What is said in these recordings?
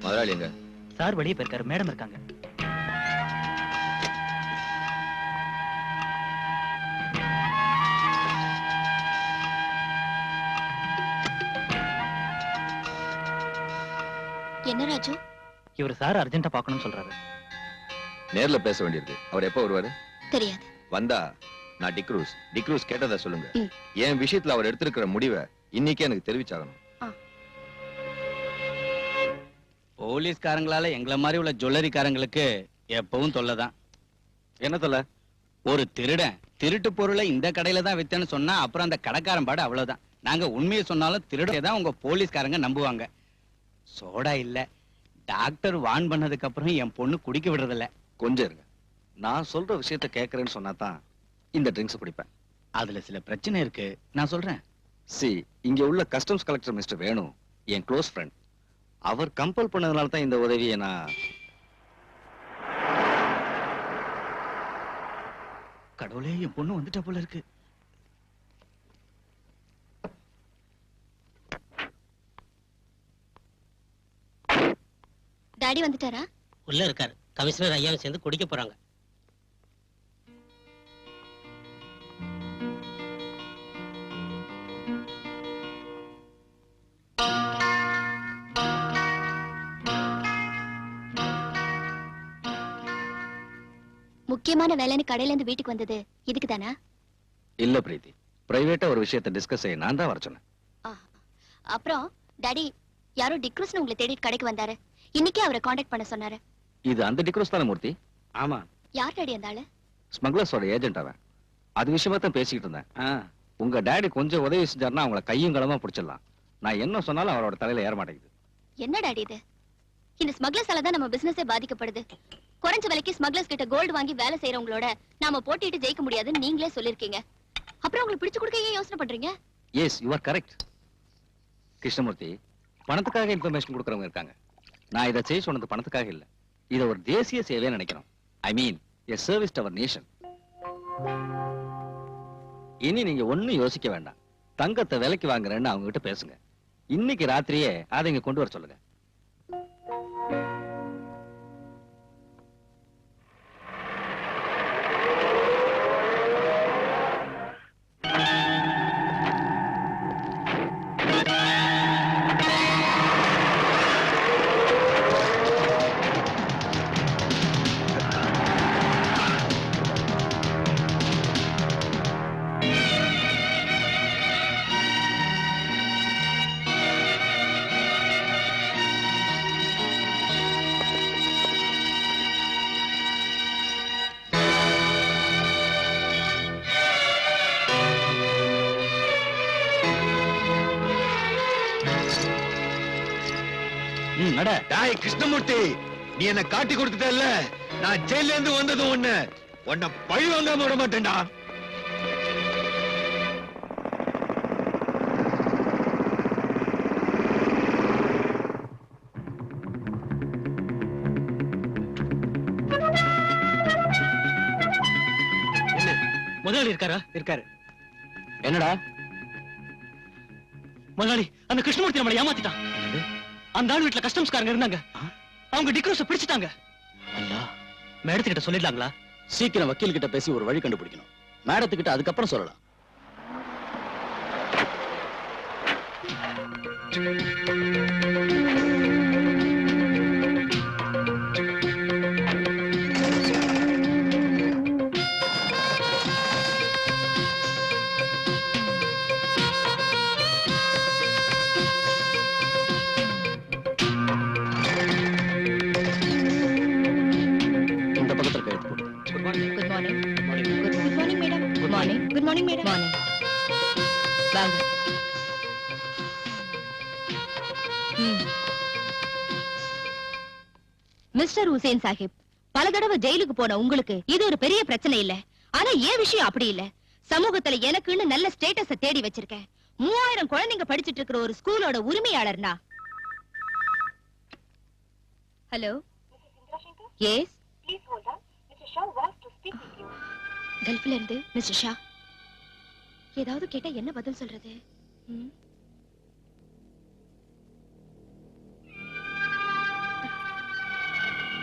முதலாளி எங்க? சார் வெளியே போயிருக்காரு, மேடம் இருக்காங்க. என்ன ராஜு? இவர் சார் அர்ஜென்ட்டா பார்க்கணும்னு சொல்றாரு. நேர்ல பேச வேண்டியிருக்கு. அவர் எப்ப வருவாரு? தெரியாது. வந்தா நான் டிக்ரூஸ் கேட்டதா சொல்லுங்க. என் விஷயத்துல அவர் எடுத்திருக்கிற முடிவை இன்னைக்கே எனக்கு தெரிவிச்சாகணும். போலீஸ்காரங்களால எங்களை மாதிரி உள்ள ஜுவல்லரிக்காரங்களுக்கு எப்பவும் தொல்லைதான். என்ன தொல்லை? ஒரு திருடன் திருட்டு பொருளை இந்த கடையில தான் வித்தேன்னு சொன்னா அப்புறம் அந்த கடைக்காரன் பாடு அவ்வளவுதான். நாங்க உண்மையை சொன்னாலும் திருடே தான் உங்க போலீஸ்காரங்க நம்புவாங்க. சோடா இல்ல, டாக்டர் வான் பண்ணதுக்கு அப்புறம் என் பொண்ணு குடிக்க விடுறதில்ல. கொஞ்சம் இருங்க, நான் சொல்ற விஷயத்த கேட்கறேன்னு சொன்னா தான் இந்த ட்ரிங்க்ஸ் குடிப்பேன். அதுல சில பிரச்சனை இருக்கு, நான் சொல்றேன். இங்க உள்ள கஸ்டம்ஸ் கலெக்டர் மிஸ்டர் வேணு என் க்ளோஸ் ஃப்ரெண்ட். அவர் கம்பல் பண்ணதுனால தான் இந்த உதவியை நான். கடவுளே, என் பொண்ணு வந்துட்ட போல இருக்கு. டாடி வந்துட்டாரா? உள்ள இருக்காரு. கமிஷனர் ஐயாவை சேர்ந்து குடிக்க போறாங்க. முக்கியமான வேலைன்னு கடையில இருந்து வீட்டுக்கு வந்தது இதுக்கு தானா? இல்ல பிரீத்தி, பிரைவேட்டா ஒரு விஷயத்தை டிஸ்கஸ் செய்ய நான் தான் வர சொன்னேன். அப்புறம் டாடி, யாரோ டிக்ரூஸ்னு உங்களை தேடிட்டு கடைக்கு வந்தாரு. இன்னைக்கே அவரை காண்டாக்ட் பண்ண சொன்னாரு. இது அந்த டிக்ரூஸ் தானே மூர்த்தி? ஆமா. யார் டாடி அந்த ஆளு? ஸ்மக்லர்ஸோட ஏஜென்ட் அவன். அது விஷயமா தான் பேசிக்கிட்டு இருந்தேன். உங்க டாடி கொஞ்சம் உதவி செஞ்சாருன்னா அவங்கள கையும் களமா பிடிச்சிடலாம். நான் என்ன சொன்னாலும் அவரோட தலையில ஏற மாட்டேங்குது. என்ன டாடி இது? இந்த ஸ்மக்லர்ஸால தான் நம்ம பிசினஸே பாதிக்கப்படுது. குறைஞ்ச விலைக்கு ஸ்மக்லர்ஸ் கிட்ட கோல்டு வாங்கி வேலை செய்யறவங்களோட நாம போட்டிட்டு ஜெயிக்க முடியாதுன்னு நீங்களே சொல்லிருக்கீங்க. அப்புறம் உங்களுக்கு பிடிச்சு கொடுக்க ஏன் யோசனை பண்றீங்க? Yes, you are correct. Krishnamurthy, பணத்துக்காக இன்ஃபர்மேஷன் கொடுக்கறவங்க இருக்காங்க. நான் இதை செய்ய சொன்னது பணத்துக்காக இல்ல. இதை ஒரு தேசிய சேவையா நினைக்கிறோம். I mean a service to our nation. இனி நீங்க ஒண்ணும் யோசிக்க வேண்டாம். தங்கத்தை விலைக்கு வாங்குறேன்னு அவங்க கிட்ட பேசுங்க. இன்னைக்கு ராத்திரியே அதை இங்க கொண்டு வர சொல்லுங்க. கிருஷ்ணமூர்த்தி, நீ என்ன காட்டி கொடுத்துட்டல்ல, நான் ஜெயில இருந்து வந்ததும் உன்னை பழி வாங்காம விட மாட்டேன்டா. முதலாளி இருக்காரா? இருக்காரு. என்னடா முதலாளி, அந்த கிருஷ்ணமூர்த்தி நம்மளை ஏமாத்திட்டான். அந்த ஆள் வீட்டுல கஸ்டம்ஸ்காரங்க இருந்தாங்க. அவங்க டிக்ரூஸ பிடிச்சிட்டாங்க. மேடத்துக்கிட்ட சொல்லிடலாங்களா? சீக்கிரம் வக்கீல் கிட்ட பேசி ஒரு வழி கண்டுபிடிக்கணும். மேடத்துக்கிட்ட அதுக்கப்புறம் சொல்லலாம். மிஸ்டர் ஹுசேன் சாஹிப், பல தடவை ஜெயிலுக்கு போன உங்களுக்கு இது ஒரு பெரிய பிரச்சனை இல்ல. ஆனா ஏன் விஷயம் அப்படி இல்ல. சமூகத்துல எனக்குன்னு நல்ல ஸ்டேட்டஸ தேடி வச்சிருக்கேன். 3000 குழந்தைங்க படிச்சிட்டு இருக்கிற ஒரு ஸ்கூலோட உரிமையாளர்னா. ஹலோ, எஸ், கல்ஃப்ல இருந்து மிஸ்டர் ஷா. ஏதாவது கேட்டா என்ன பதில் சொல்றது?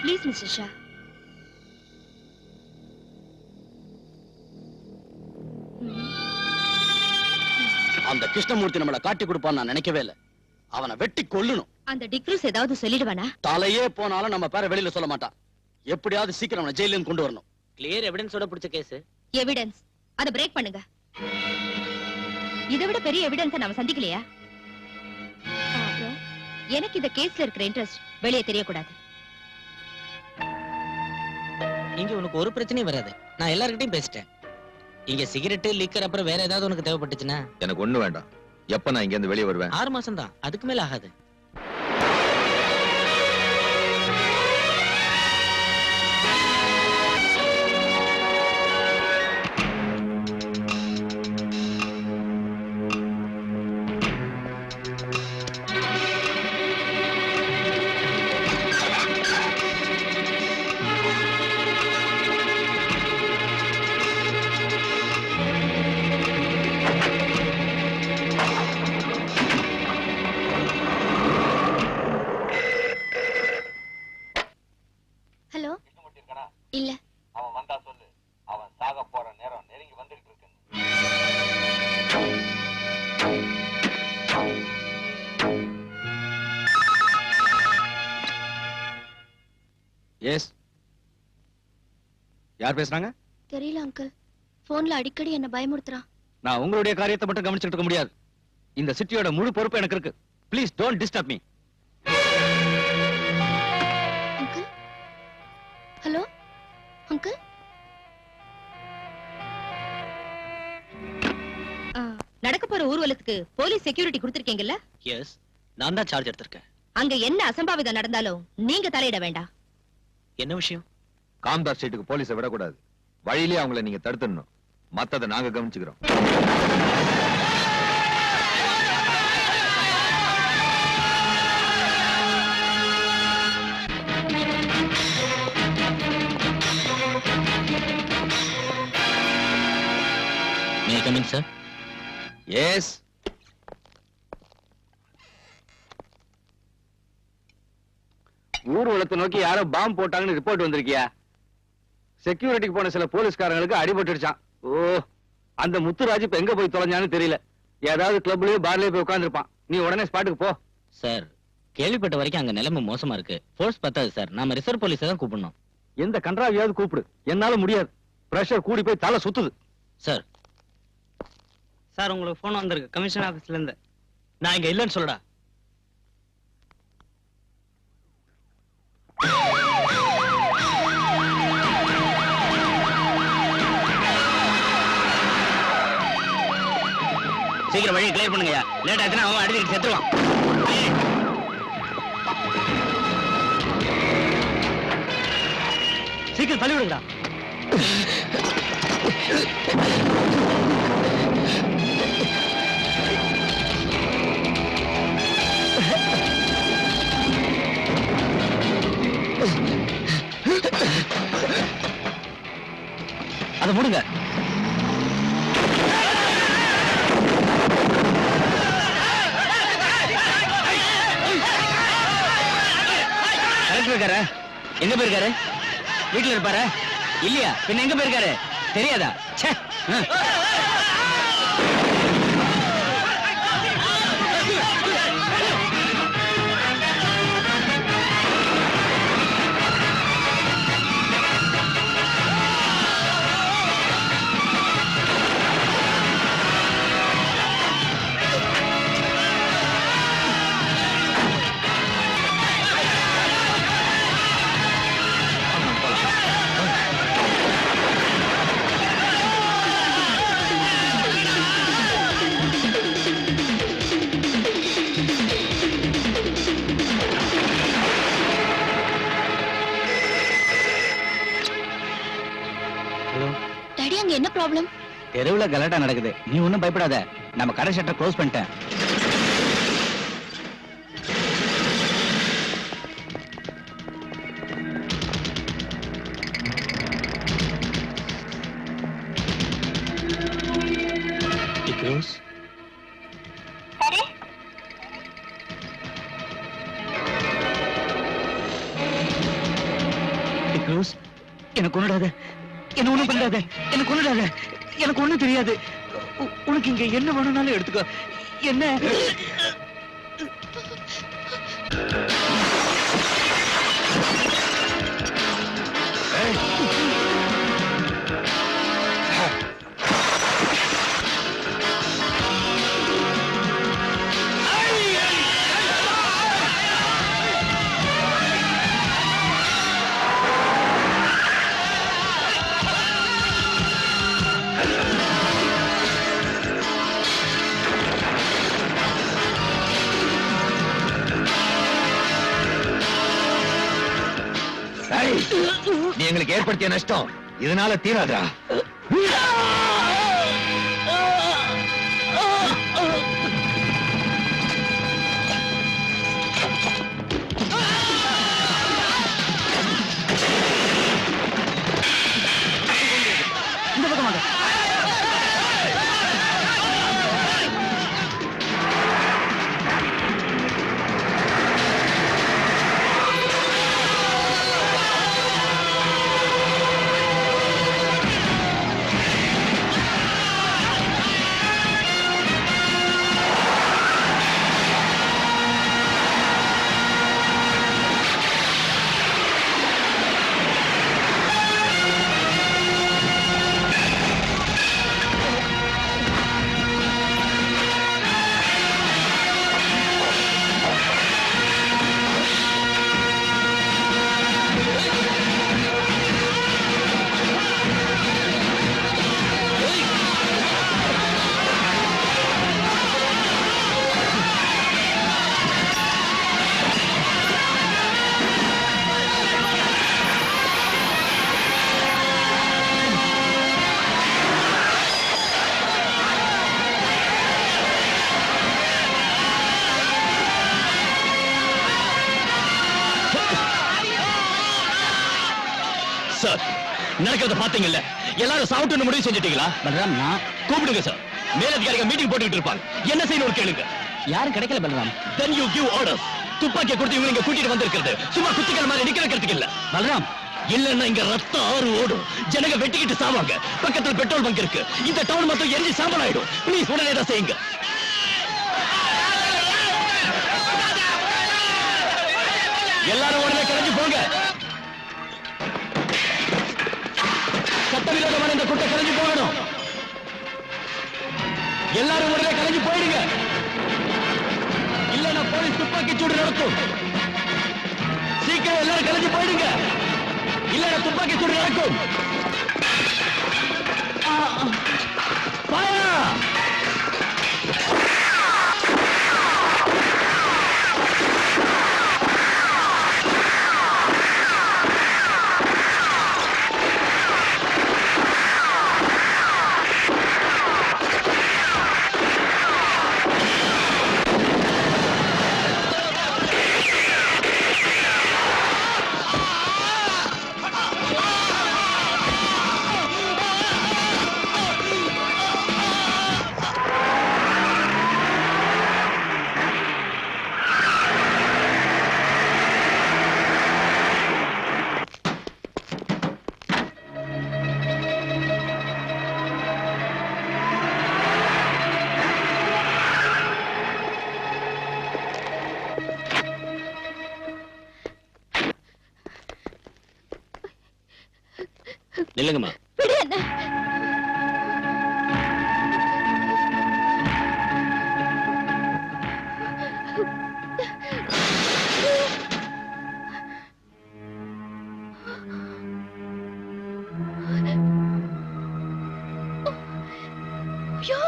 Please mister Shah. அந்த கிருஷ்ணமூர்த்தி நம்மள காட்டி கொடுப்பான்னு நான் நினைக்கவே இல்ல. அவனை வெட்டி கொல்லணும். அந்த டிக்ரூஸ் ஏதாவது சொல்லிடுவானா? தலையே போனாலும் நம்ம பேரை வெளியில சொல்ல மாட்டான். எப்படியாவது சீக்கிரம் அவனை ஜெயில இருந்து கொண்டு வரணும். கிளியர் எவிடன்ஸோட பிடிச்ச கேஸ். எவிடன்ஸ் அத பிரேக் பண்ணுங்க. இதை விட பெரிய எவிடன்ஸ் நாம சந்திக்கலையா? அப்புறம் எனக்கு இந்த கேஸ்ல இருக்கிற இன்ட்ரெஸ்ட் வெளியே தெரியக்கூடாது. இங்க உனக்கு ஒரு பிரச்சனையும் வராது. நான் எல்லார்கிட்டயும் பேசிட்டேன். இங்க சிகரெட் லிக்கர் அப்புறம் வேற ஏதாவது உனக்கு தேவைப்பட்டுச்சுன்னா எனக்கு ஒண்ணு வேண்டாம். எப்ப நான் இங்க இருந்து வெளியே வருவேன்? 6 மாசம் தான், அதுக்கு மேல ஆகாது. ஹலோ, இல்ல. அவன் வந்தா சொல்லு. அவன் சாக போற நேரம் நெருங்கி வந்துட்டு இருக்கு. எஸ், யார் பேசுறாங்க? தெரியல அங்கிள். போன்ல அடிக்கடி என்ன பயமுறுத்துறான். நான் உங்களுடைய காரியத்தை மட்டும் கவனிச்சுட்டு இருக்க முடியாது. இந்த சிட்டியோட முழு பொறுப்பு எனக்கு இருக்கு. Please don't disturb me. Uncle, hello uncle. நடக்க போற ஊர்வலத்துக்கு போலீஸ் செக்யூரிட்டி கொடுத்திருக்கீங்கல்ல? எஸ், நான் தான் சார்ஜ் எடுத்திருக்கேன். அங்க என்ன அசம்பாவிதம் நடந்தாலும் நீங்க தலையிட வேண்டாம். என்ன விஷயம்? காம்தார் ஸ்ட்ரீட்டுக்கு போலீஸை விடக்கூடாது. வழியிலே அவங்கள நீங்க தடுத்துடணும். மத்ததை நாங்க கவனிச்சுக்கிறோம். May I come in, sir? Yes. ஊர்வலத்தை நோக்கி யாரோ பாம்பு போட்டாங்கன்னு ரிப்போர்ட் வந்திருக்கியா? செக்யூரிட்டிக்கு போன சில போலீஸ்காரங்களுக்கு அடிபட்டுடுச்சான். ஓ, அந்த முத்துராஜ் இப்ப எங்க போய் தொலைஞ்சான்னு தெரியல. ஏதாவது கிளப்லயோ பார்லயோ போய் உட்கார்ந்திருப்பான். நீ உடனே ஸ்பாட்டுக்கு போ. சார், கேள்விப்பட்ட வரைக்கும் அங்க நிலைமை மோசமா இருக்கு. ஃபோர்ஸ் பத்தாது சார். நாம ரிசர்வ் போலீஸை தான் கூப்பிடணும். எந்த கன்றாவியாவது கூப்பிடு. என்னால முடியாது. பிரஷர் கூடி போய் தலை சுத்துது. சார், சார் உங்களுக்கு போன் வந்திருக்கு கமிஷன் ஆபீஸ்ல இருந்து. நான் இங்க இல்லைன்னு சொல்லுடா. சீக்கிரம் வழியை கிளியர் பண்ணுங்கயா. லேட் ஆச்சுன்னா அவன் அடிச்சுட்டு செத்துருவான். சீக்கிரம் தள்ளி விடுங்கடா. அதை மூடுங்க. கலெக்டர் இருக்காரு. எங்க போயிருக்காரு? வீட்டுல இருப்பாரு இல்லையா? பின்ன எங்க போயிருக்காரு தெரியாதா? ச்சே. டாடி, அங்க என்ன ப்ராப்ளம்? தெருவுல கலாட்டா நடக்குது. நீ ஒண்ணும் பயப்படாத. நம்ம கடை ஷட்டர் க்ளோஸ் பண்ணிட்டேன். டிக்ரூஸ், ரோஸ் எனக்கு கொண்டுடாத, என்ன ஒண்ணும் பண்ணாத, எனக்கு கொண்டுடாத, எனக்கு ஒண்ணும் தெரியாது. உனக்கு இங்க என்ன வேணும்னாலும் எடுத்துக்கோ. என்ன நீ எங்களுக்கு ஏற்படுத்திய நஷ்டம் இதனால தீராதா? இந்த பக்கமாக சார், நடக்கிறத பாத்தீங்கல்ல, எல்லாரும் சாப்பிட்டு முடிவு செஞ்சுட்டீங்களா? பலராம், நான் கூப்பிடுங்க சார். மேலதிகாரிகள் மீட்டிங் போட்டுக்கிட்டு இருப்பாங்க. என்ன செய்யணும் கேளுங்க. யாரும் கிடைக்கல Balram. Then you give orders. துப்பாக்கியை கொடுத்து இவங்க கூட்டிட்டு வந்திருக்கிறது சும்மா குத்திக்கிற மாதிரி நிக்க வைக்கிறதுக்கு இல்ல. பலராம், இல்லன்னா இங்க ரத்தம் ஆறு ஓடும், ஜனங்க வெட்டிக்கிட்டு சாவாங்க. பக்கத்துல பெட்ரோல் பங்க் இருக்கு, இந்த டவுன் மொத்தம் எரிஞ்சு சாம்பல் ஆயிடும். ப்ளீஸ் உடனே தான் செய்யுங்க. எல்லாரும் உடனே கிளம்பி போங்க. சட்டவிரோதமான இந்த குட்டை கிளம்பி போகணும். எல்லாரும் உடனே கிளம்பி போயிடுங்க, இல்லன்னா போலீஸ் துப்பாக்கி சூடு நடத்தும். சீக்கிரம் எல்லாரும் கிளம்பி போயிடுங்க, இல்லன்னா துப்பாக்கி சூடு நடக்கும். Fire! நில்லுங்கம்மா. விடு என்ன. ஐயோ.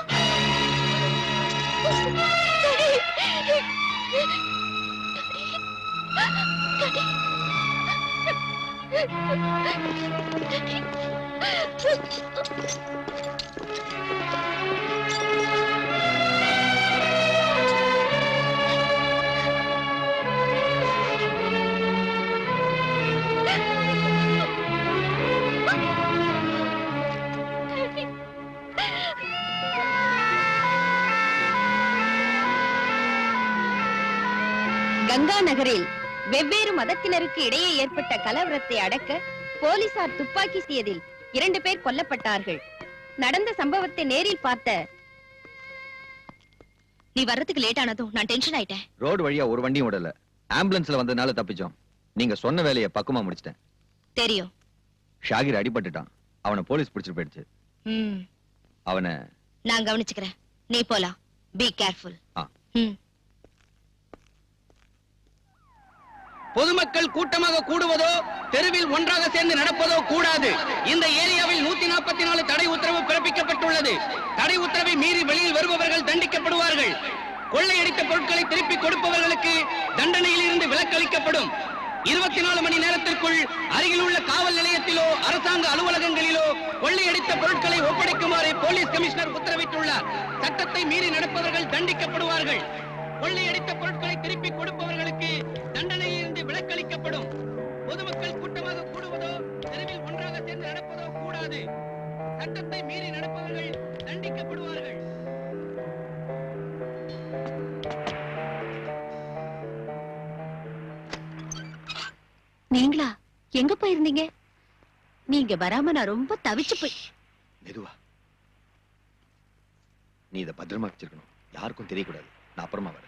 கங்கா நகரில் வெவ்வேறு மதத்தினருக்கு இடையே ஏற்பட்ட கலவரத்தை அடக்க போலீசார் துப்பாக்கி சீயதில் 2 பேர் கொல்லப்பட்டார்கள். நடந்த சம்பவத்தை நேரில் பார்த்த நீ வர்றதுக்கு லேட் ஆனதும் நான் டென்ஷன் ஆயிட்டேன். ரோடு வழியா ஒரு வண்டியும் விடல. ஆம்புலன்ஸ்ல வந்ததுனால தப்பிச்சோம். நீங்க சொன்ன வேலையை பக்குவமா முடிச்சிட்டேன். தெரியும். ஷாகிர் அடிபட்டுட்டான். அவனை போலீஸ் பிடிச்சிட்டு போயிடுச்சு. அவனை நான் கவனிச்சுக்கிறேன். நீ போலாம். Be careful. பொதுமக்கள் கூட்டமாக கூடுவதோ தெருவில் ஒன்றாக சேர்ந்து நடப்பதோ கூடாது. இந்த ஏரியாவில் 144 தடை உத்தரவு பிறப்பிக்கப்பட்டுள்ளது. தடை உத்தரவை மீறி வெளியில் வருபவர்கள் தண்டிக்கப்படுவார்கள். கொள்ளையடித்த பொருட்களை திருப்பி கொடுப்பவர்களுக்கு தண்டனையில் இருந்து விலக்களிக்கப்படும். 24 மணி நேரத்திற்குள் அருகில் உள்ள காவல் நிலையத்திலோ அரசாங்க அலுவலகங்களிலோ கொள்ளையடித்த பொருட்களை ஒப்படைக்குமாறு போலீஸ் கமிஷனர் உத்தரவிட்டுள்ளார். சட்டத்தை மீறி நடப்பவர்கள் தண்டிக்கப்படுவார்கள். கொள்ளையடித்த பொருட்களை திருப்பி கொடுப்பவர்களுக்கு தண்டனையில் இருந்து விலக்களிக்கப்படும். பொதுமக்கள் கூட்டமாக கூடுவதோ தெருவில் ஒன்றாக சேர்ந்து நடப்பதோ கூடாது. சட்டத்தை மீறி நடப்பவர்கள் தண்டிக்கப்படுவார்கள். நீங்களா எங்க போயிருந்தீங்க? நீங்க வராம நான் ரொம்ப தவிச்சு போய். மெதுவா. நீ இதை பத்திரமா வச்சிருக்கணும். யாருக்கும் தெரியக்கூடாது. நான் அப்புறமா வரேன்.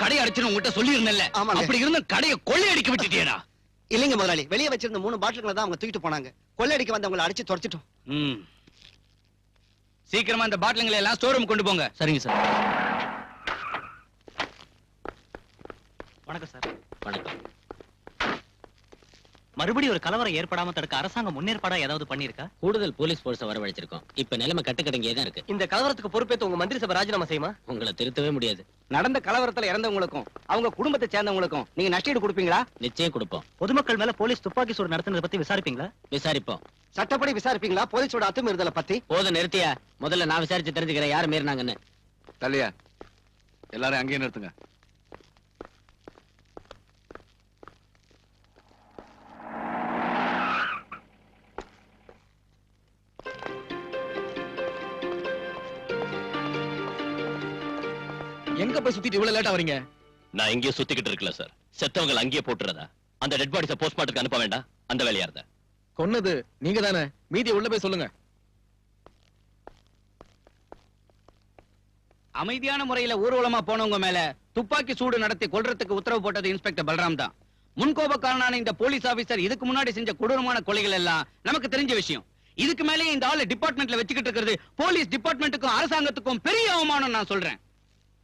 கடை அடிச்சு உங்ககிட்ட சொல்லி இருந்தேன்ல. அப்படி இருந்த கடையை கொள்ளையடிக்க விட்டுட்டியடா. இல்லைங்க முதலாளி, வெளியே வச்சிருந்த 3 பாட்டில்களை தான் அவங்க தூக்கிட்டு போனாங்க. கொள்ளையடிக்க வந்தவங்களை அடிச்சு துரத்திட்டோம். சீக்கிரமா இந்த பாட்டில்களை எல்லாம் ஸ்டோர் ரூம் கொண்டு போங்க. சரிங்க சார். வணக்கம் சார். வணக்கம். மறுபடியும் ஒரு கலவரம் ஏற்படாம தடுக்க அரசாங்கம் முன்னேற்பாடா ஏதாவது பண்ணிருக்கா? கூடுதல் போலீஸ் போர்ஸை வரவழைச்சிருக்கோம். இப்ப நிலைமை கட்டுக்கடங்கியே தான் இருக்கு. இந்த கலவரத்துக்கு பொறுப்பேற்று உங்க மந்திரி சபை ராஜினாமா செய்யுமா? உங்களை திருத்தவே முடியாது. நடந்த கலவரத்துல இறந்தவங்களுக்கும் அவங்க குடும்பத்தை சேர்ந்தவங்களுக்கும் நீங்க நஷ்டீடு கொடுப்பீங்களா? நிச்சயம் கொடுப்போம். பொதுமக்கள் மேல போலீஸ் துப்பாக்கி சூடு நடத்துனதை பத்தி விசாரிப்பீங்களா? விசாரிப்போம். சட்டப்படி விசாரிப்பீங்களா? போலீஸோட அத்துமீறுதலை பத்தி? போத நிறுத்தியா. முதல்ல நான் விசாரிச்சு தெரிஞ்சுக்கிறேன் யாரு மீறினாங்கன்னு. தள்ளியா எல்லாரும் அங்கேயே நிறுத்துங்க. எங்க போய் சுத்திட்டு இவ்வளவு லேட்டா வரீங்க? நான் எங்கேயோ சுத்திக்கிட்டு இருக்கல சார். செத்தவங்க அங்கேயே போட்டுறதா? அந்த டெட் பாடிஸ போஸ்ட்மார்ட்டத்துக்கு அனுப்ப வேண்டாம். அந்த வேலையா இருந்தா கொன்னது நீங்க தானே. மீதி உள்ள போய் சொல்லுங்க. அமைதியான முறையில ஊர்வலமா போனவங்க மேல துப்பாக்கி சூடு நடத்தி கொல்றதுக்கு உத்தரவு போட்டது இன்ஸ்பெக்டர் பல்ராம் தான். முன்கோபக்காரனான இந்த போலீஸ் ஆபீசர் இதுக்கு முன்னாடி செஞ்ச கொடூரமான கொலைகள் எல்லாம் நமக்கு தெரிஞ்ச விஷயம். இதுக்கு மேலேயே இந்த ஆளு டிபார்ட்மெண்ட்ல வச்சுக்கிட்டு இருக்கிறது போலீஸ் டிபார்ட்மெண்ட்டுக்கும் அரசாங்கத்துக்கும் பெரிய அவமானம். நான் சொல்றேன்,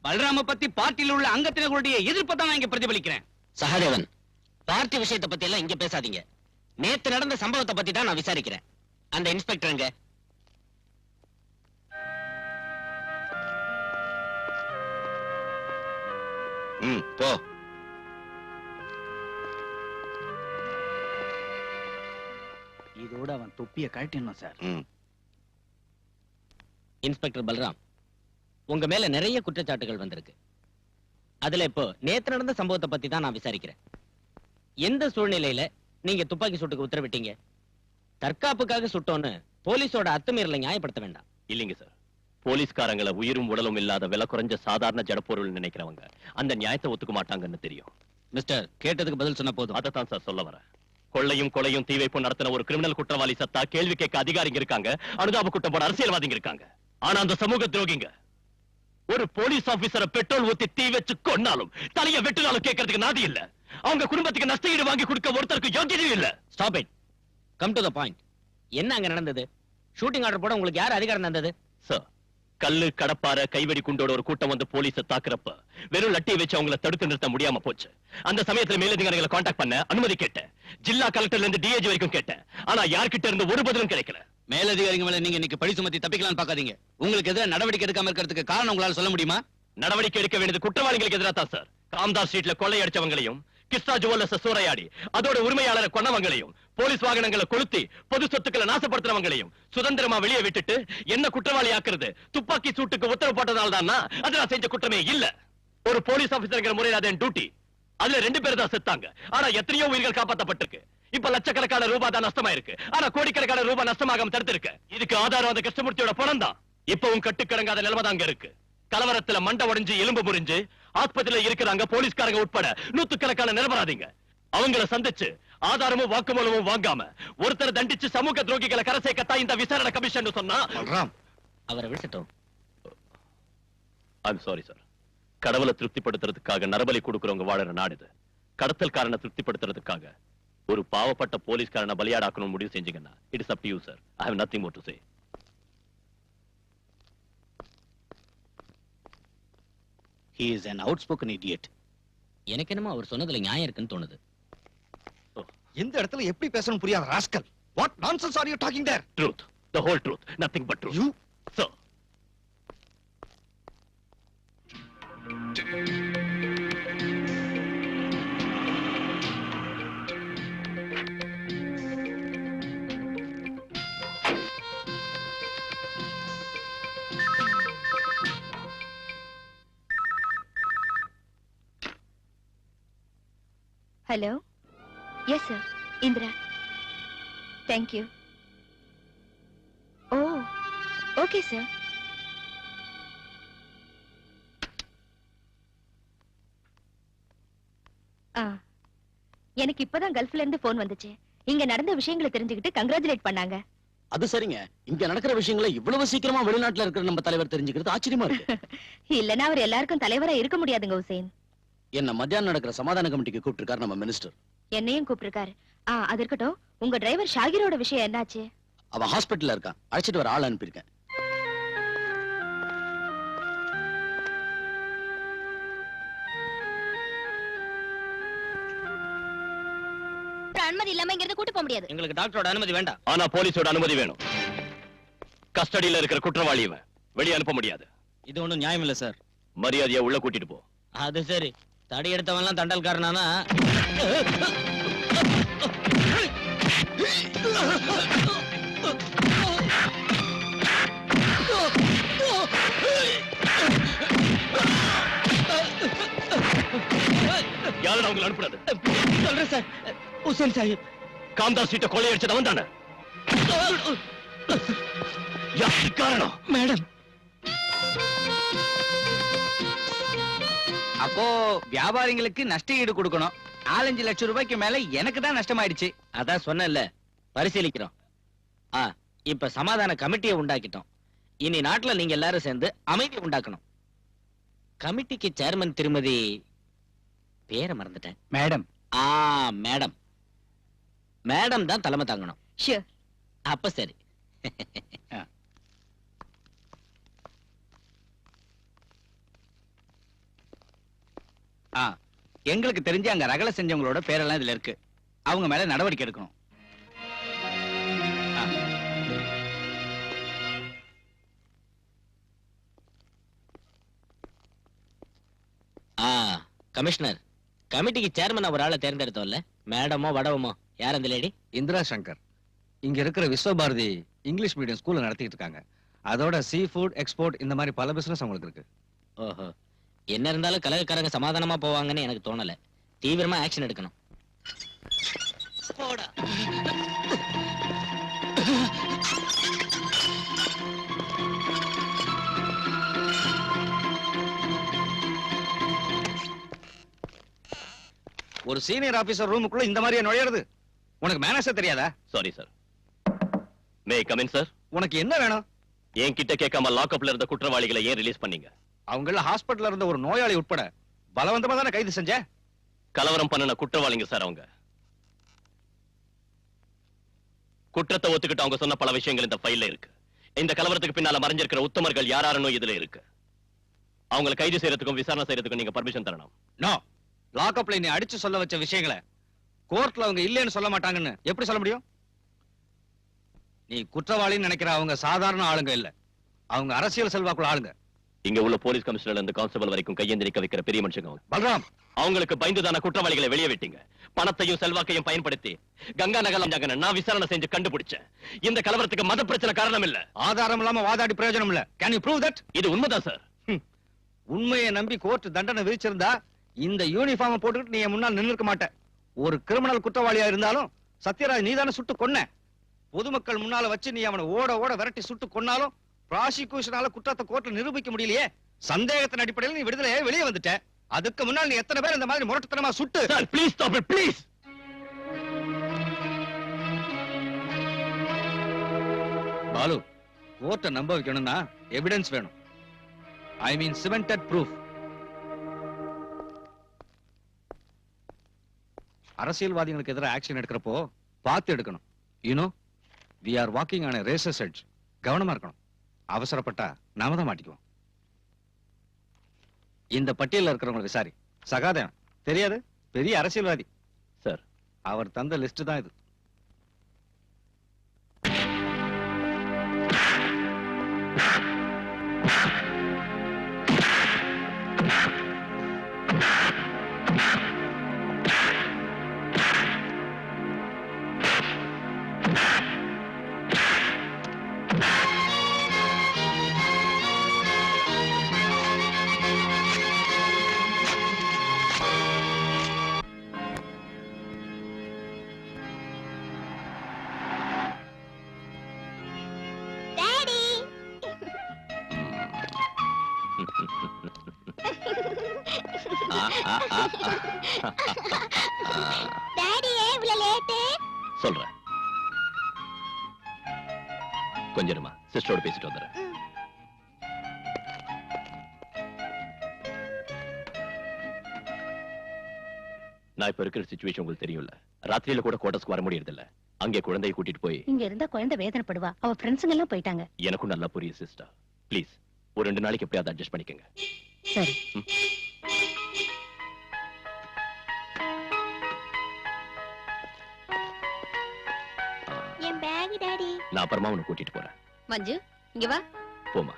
பல்ராம பத்தி பார்ட்டியில் உள்ள அங்கத்தினர்களுடைய எதிர்ப்பை தான் நான் இங்க பிரதிபலிக்கிறேன். சகாதேவன், பார்ட்டி விஷயத்தை பத்தி எல்லாம் இங்க பேசாதீங்க. நேத்து நடந்த சம்பவத்தை பத்தி தான் நான் விசாரிக்கிறேன். அந்த இன்ஸ்பெக்டர் எங்க? போ. இதோட அவன் தொப்பியை கழட்டிடணும் சார். இன்ஸ்பெக்டர் பல்ராம், உங்க மேல நிறைய குற்றச்சாட்டுகள் வந்திருக்கு. அதுல இப்போ நேத்து நடந்த சம்பவத்தை பத்தி தான் நான் விசாரிக்கிறேன். எந்த சூழ்நிலையில நீங்க துப்பாக்கி சூட்டுக்கு உத்தரவிட்டீங்க? தற்காப்புக்காக சுட்டோன்னு போலீஸோட அத்துமீறலை நியாயப்படுத்த வேண்டாம். இல்லைங்க சார். போலீஸ்காரங்களை உயிரும் உடலும் இல்லாத விலை குறைஞ்ச சாதாரண ஜடப்பொருள் நினைக்கிறவங்க அந்த நியாயத்தை ஒத்துக்க மாட்டாங்கன்னு தெரியும். மிஸ்டர், கேட்டதுக்கு பதில் சொன்ன போதும். அதைத்தான் சார் சொல்ல வரேன். கொள்ளையும் கொலையும் தீ வைப்பும் நடத்தின ஒரு கிரிமினல் குற்றவாளி சத்தா கேள்வி கேட்க அதிகாரிங்க இருக்காங்க, அனுதாப குற்றம் போட அரசியல்வாதிங்க இருக்காங்க. ஆனா அந்த சமூக துரோகிங்க ஒரு போலீஸ் ஆபீசரை பெட்ரோல் ஊத்தி தீ வச்சு கொன்னாலும் தலைய வெட்டினாலும் கேட்கறதுக்கு நாதி இல்ல. அவங்க குடும்பத்துக்கு நஷ்டஈடு வாங்கி கொடுக்க ஒருத்தருக்கு யோகியதையும் இல்ல. Stop it. Come to the point. என்ன அங்க நடந்தது? ஷூட்டிங் ஆர்டர் போட உங்களுக்கு யார் அதிகாரம் தந்தது? சார், கல்லு கடப்பார கைவெடி குண்டோட ஒரு கூட்டம் வந்து போலீஸை தாக்குறப்ப வெறும் லட்டியை வச்சு அவங்களை தடுத்து நிறுத்த முடியாம போச்சு. அந்த சமயத்துல மேலதிகாரிகளை காண்டாக்ட் பண்ண அனுமதி கேட்டேன். ஜில்லா கலெக்டர்ல இருந்து டிஏஜி வரைக்கும் கேட்டேன். ஆனா யார்கிட்ட இருந்து ஒரு பதிலும் கிடைக்கல. மேலதிகாரிங்க மேல நீங்க இன்னைக்கு பழி சுமத்தி தப்பிக்கலாம்னு பாக்காதீங்க. உங்களுக்கு எதிராக நடவடிக்கை எடுக்காம இருக்கிறதுக்கு காரணம் உங்களால சொல்ல முடியுமா? நடவடிக்கை எடுக்க வேண்டியது குற்றவாளிகளுக்கு எதிராக தான் சார். காம்தார் ஸ்ட்ரீட்ல கொள்ளை அடிச்சவங்களையும் கிருஷ்ணா ஜுவல்லர்ஸ் சூறையாடி அதோட உரிமையாளரை கொன்னவங்களையும் போலீஸ் வாகனங்களை கொளுத்தி பொது சொத்துக்களை நாசப்படுத்துறவங்களையும் சுதந்திரமா வெளியே விட்டுட்டு என்ன குற்றவாளி ஆக்குறது துப்பாக்கி சூட்டுக்கு உத்தரவு போட்டதால் தான் அது நான் செஞ்ச குற்றமே இல்ல. ஒரு போலீஸ் ஆபீசர்ங்கிற முறையில் அது என் டியூட்டி. அதுல 2 பேர் தான் செத்தாங்க. ஆனா எத்தனையோ உயிர்கள் காப்பாற்றப்பட்டிருக்கு. இப்ப லட்சக்கணக்கான ரூபாய் தான் நஷ்டமா இருக்கு. ஆனா கோடிக்கணக்கான ரூபாய் நஷ்டமாகாம தடுத்திருக்கு. இதுக்கு ஆதாரம் அந்த கிருஷ்ணமூர்த்தியோட பணம் தான். இப்பவும் கட்டுக்கடங்காத நிலைமை தான் இருக்கு. கலவரத்துல மண்டை உடைஞ்சு எலும்பு முறிஞ்சு ஆஸ்பத்திரியில இருக்கிறாங்க போலீஸ்காரங்க உட்பட நூத்துக்கணக்கான நிரபராதிங்க. அவங்கள சந்திச்சு ஆதாரமும் வாக்குமூலமும் வாங்காம ஒருத்தரை தண்டிச்சு சமூக துரோகிகளை கரை சேர்க்கத்தான் இந்த விசாரணை கமிஷன் சொன்னா. அவரை விட்டுட்டோம். I'm sorry sir. கடவுளை திருப்திப்படுத்துறதுக்காக நரபலி கொடுக்கறவங்க வாழற நாடு இது. கடத்தல்காரனை திருப்திப்படுத்துறதுக்காக ஒரு பாவப்பட்ட போலீஸ்காரனை பலியாடாக்கணும் முடிவு செஞ்சீங்கன்னா it is up to you sir. I have nothing more to say. He is an outspoken idiot. எனக்கு என்னமோ அவர் சொன்னதுல நியாயம் இருக்குன்னு தோணுது. இந்த இடத்துல எப்படி பேசணும் புரியாத rascal. What nonsense are you talking there? Truth, the whole truth, nothing but truth. You? Sir. Hello. Yes sir, Indira. Thank you. Oh, okay sir. எனக்கு இப்பதான் கல்ஃப்ல இருந்து போன் வந்துச்சு. இங்க நடந்த விஷயங்களை தெரிஞ்சுக்கிட்டு கங்க்ராச்சுலேட் பண்ணாங்க. அது சரிங்க. இங்க நடக்கிற விஷயங்களை இவ்வளவு சீக்கிரமா வெளிநாட்டுல இருக்கிற நம்ம தலைவர் தெரிஞ்சுக்கிறது ஆச்சரியமா இருக்கு. இல்லனா அவர் எல்லாருக்கும் தலைவரா இருக்க முடியாதுங்க ஹுசேன். என்ன மத்தியானம் நடக்கிற சமாதான கமிட்டிக்கு கூப்பிட்டிருக்காரு நம்ம மினிஸ்டர். என்னையும் கூப்பிட்டிருக்காரு. அது இருக்கட்டும், உங்க டிரைவர் ஷாகிரோட விஷயம் என்னாச்சு? அவன் ஹாஸ்பிட்டல்ல இருக்கான். அழைச்சிட்டு வர ஆள் அனுப்பியிருக்கேன். அனுமதி இல்லாம இங்க இருந்து கூட்டி போக முடியாது. எங்களுக்கு டாக்டரோட அனுமதி வேண்டாம். ஆனா போலீஸோட அனுமதி வேணும். கஸ்டடியில இருக்கிற குற்றவாளி இவன். வெளியே அனுப்ப முடியாது. இது ஒண்ணும் நியாயம் இல்ல சார். மரியாதையா உள்ள கூட்டிட்டு போ. அது சரி. தடி எடுத்தவன்லாம் தண்டல்காரனானா? யாரும் அவங்களை அனுப்புறது? சொல்றேன் சார். ஹுசேன் சாஹிப் காம்தாஸ் சீட்டை கொள்ளையடிச்சது அவன் தானே? யாருக்கு காரணம்? மேடம். அப்போ வியாபாரிகளுக்கு நஷ்ட ஈடு கொடுக்கணும். 4-5 லட்சம் ரூபாய்க்கு மேல எனக்கு தான் நஷ்டமாயிடுச்சு. அதான் சொன்னேன்ல, பரிசீலிக்கிறோம். இப்ப சமாதான கமிட்டியை உண்டாக்கிட்டோம். இனி நாட்டுல நீங்க எல்லாரும் சேர்ந்து அமைதி உண்டாக்கணும். கமிட்டிக்கு சேர்மன் திருமதி பேரை மறந்துட்டேன். மேடம். மேடம். மேடம் தான் தலைமை தாங்கணும். ஷூர். அப்ப சரி. எங்களுக்கு தெரிஞ்சு அங்க ரகலை செஞ்சவங்களோட பேரெல்லாம் இதுல இருக்கு. அவங்க மேல நடவடிக்கை எடுக்கணும். கமிஷனர், கமிட்டிக்கு சேர்மன் ஒரு ஆளை தேர்ந்தெடுத்தோம்ல, மேடமோ வடவமோ யார் அந்த லேடி? இந்திரா சங்கர். இங்க இருக்கிற விஸ்வபாரதி இங்கிலீஷ் மீடியம் ஸ்கூல்ல நடத்திட்டு இருக்காங்க. அதோட சீ ஃபுட் எக்ஸ்போர்ட் இந்த மாதிரி பல பிசினஸ் அவங்களுக்கு இருக்கு. ஓஹோ. என்ன இருந்தாலும் கலகக்காரங்க சமாதானமா போவாங்கன்னு எனக்கு தோணல. தீவிரமா ஆக்ஷன் எடுக்கணும். ஒரு சீனியர் ஆபீசர் ரூமுக்குள்ள இந்த மாதிரியே நுழையிறது? உனக்கு மேனேஜர் தெரியாதா? Sorry sir. May come in sir. உனக்கு என்ன வேணும்? என்கிட்ட கேட்காம லாக்அப்ல இருந்த குற்றவாளிகளை ஏன் ரிலீஸ் பண்ணீங்க? அவங்கள ஹாஸ்பிடல்ல இருந்த ஒரு நோயாளி உட்பட பலவந்தமா தானே கைது செஞ்ச? கலவரம் பண்ணின குற்றவாளிங்க சார் அவங்க. குற்றத்தை ஒத்துக்கிட்டு அவங்க சொன்ன பல விஷயங்கள் இந்த ஃபைல்ல இருக்கு. இந்த கலவரத்துக்கு பின்னால மறைஞ்சிருக்கிற உத்தமர்கள் யாராருன்னு இதுல இருக்கு. அவங்களை கைது செய்யறதுக்கும் விசாரணை செய்யறதுக்கும் நீங்க பர்மிஷன் தரணும். நோ. லாக்அப்ல நீ அடிச்சு சொல்ல வச்ச விஷயங்களை கோர்ட்ல அவங்க இல்லைன்னு சொல்ல மாட்டாங்கன்னு எப்படி சொல்ல முடியும்? நீ குற்றவாளின்னு நினைக்கிற அவங்க சாதாரண ஆளுங்க இல்ல. அவங்க அரசியல் செல்வாக்குள்ள ஆளுங்க. இங்க உள்ள போலீஸ் கமிஷனர் இருந்து கான்ஸ்டபிள் வரைக்கும் கையேந்தி நிக்க வைக்கிற பெரிய மனுஷங்க அவங்க. பல்ராம், அவங்களுக்கு பயந்துதான குற்றவாளிகளை வெளியே விட்டீங்க. பணத்தையும் செல்வாக்கையும் பயன்படுத்தி கங்கா நகர் நான் விசாரணை செஞ்சு கண்டுபிடிச்சேன். இந்த கலவரத்துக்கு மத பிரச்சனை காரணம் இல்ல. ஆதாரம் இல்லாம வாதாடி பிரயோஜனம் இல்ல. Can you prove that? இது உண்மைதான் சார். உண்மையை நம்பி கோர்ட் தண்டனை விதிச்சிருந்தா இந்த யூனிஃபார்ம் போட்டுக்கிட்டு நீ என் முன்னால் நின்னுக்க மாட்ட. ஒரு கிரிமினல் குற்றவாளியா இருந்தாலும் சத்யராஜ் நீதானே சுட்டு கொன்ன. பொதுமக்கள் முன்னால வச்சு நீ அவனை ஓட ஓட விரட்டி சுட்டு கொன்னாலும் ப்ராசிக்யூஷனால குற்றத்தை கோர்ட்ல நிரூபிக்க முடியலையே. சந்தேகத்தின் அடிப்படையில் நீ விடுதலையே வெளியே வந்துட்ட. அதுக்கு முன்னால் நீ எத்தனை பேர் இந்த மாதிரி முரட்டுத்தனமா சுட்டு? Sir please stop it please. Balu, கோர்ட்டை நம்ப வைக்கணும்னா எவிடன்ஸ் வேணும். I mean cemented proof. அரசியல்வாதிகளுக்கு எதிராக ஆக்ஷன் எடுக்கிறப்போ பார்த்து எடுக்கணும். You know, we are walking on a razor's edge. கவனமா இருக்கணும். அவசரப்பட்டா நாம தான் மாட்டிக்குவோம். இந்த பட்டியல்ல இருக்கிறவங்க விசாரி. சகாதேவன் தெரியாது, பெரிய அரசியல்வாதி சார். அவர் தந்த லிஸ்ட் தான் இது. சொல்றேன், கொஞ்சமா சிஸ்டரோட பேசிட்டு வந்துடுறேன். நான் இப்ப இருக்கிற சிச்சுவேஷன் உங்களுக்கு தெரியும்ல. ராத்திரியில கூட கோட்டஸ்க்கு வர முடியறது இல்ல. அங்கே குழந்தையை கூட்டிட்டு போய் இங்க இருந்தா குழந்தை வேதனைப்படுவா. அவ ஃப்ரெண்ட்ஸுங்க எல்லாம் போயிட்டாங்க. எனக்கும் நல்லா புரியுது சிஸ்டர். ப்ளீஸ் ஒரு 2 நாளைக்கு எப்படியாவது அட்ஜஸ்ட் பண்ணிக்கங்க. சரி. என் பேக் டாடி. நான் அப்புறமா உன்னை கூட்டிட்டு போறேன். மஞ்சு, இங்க வா. போமா.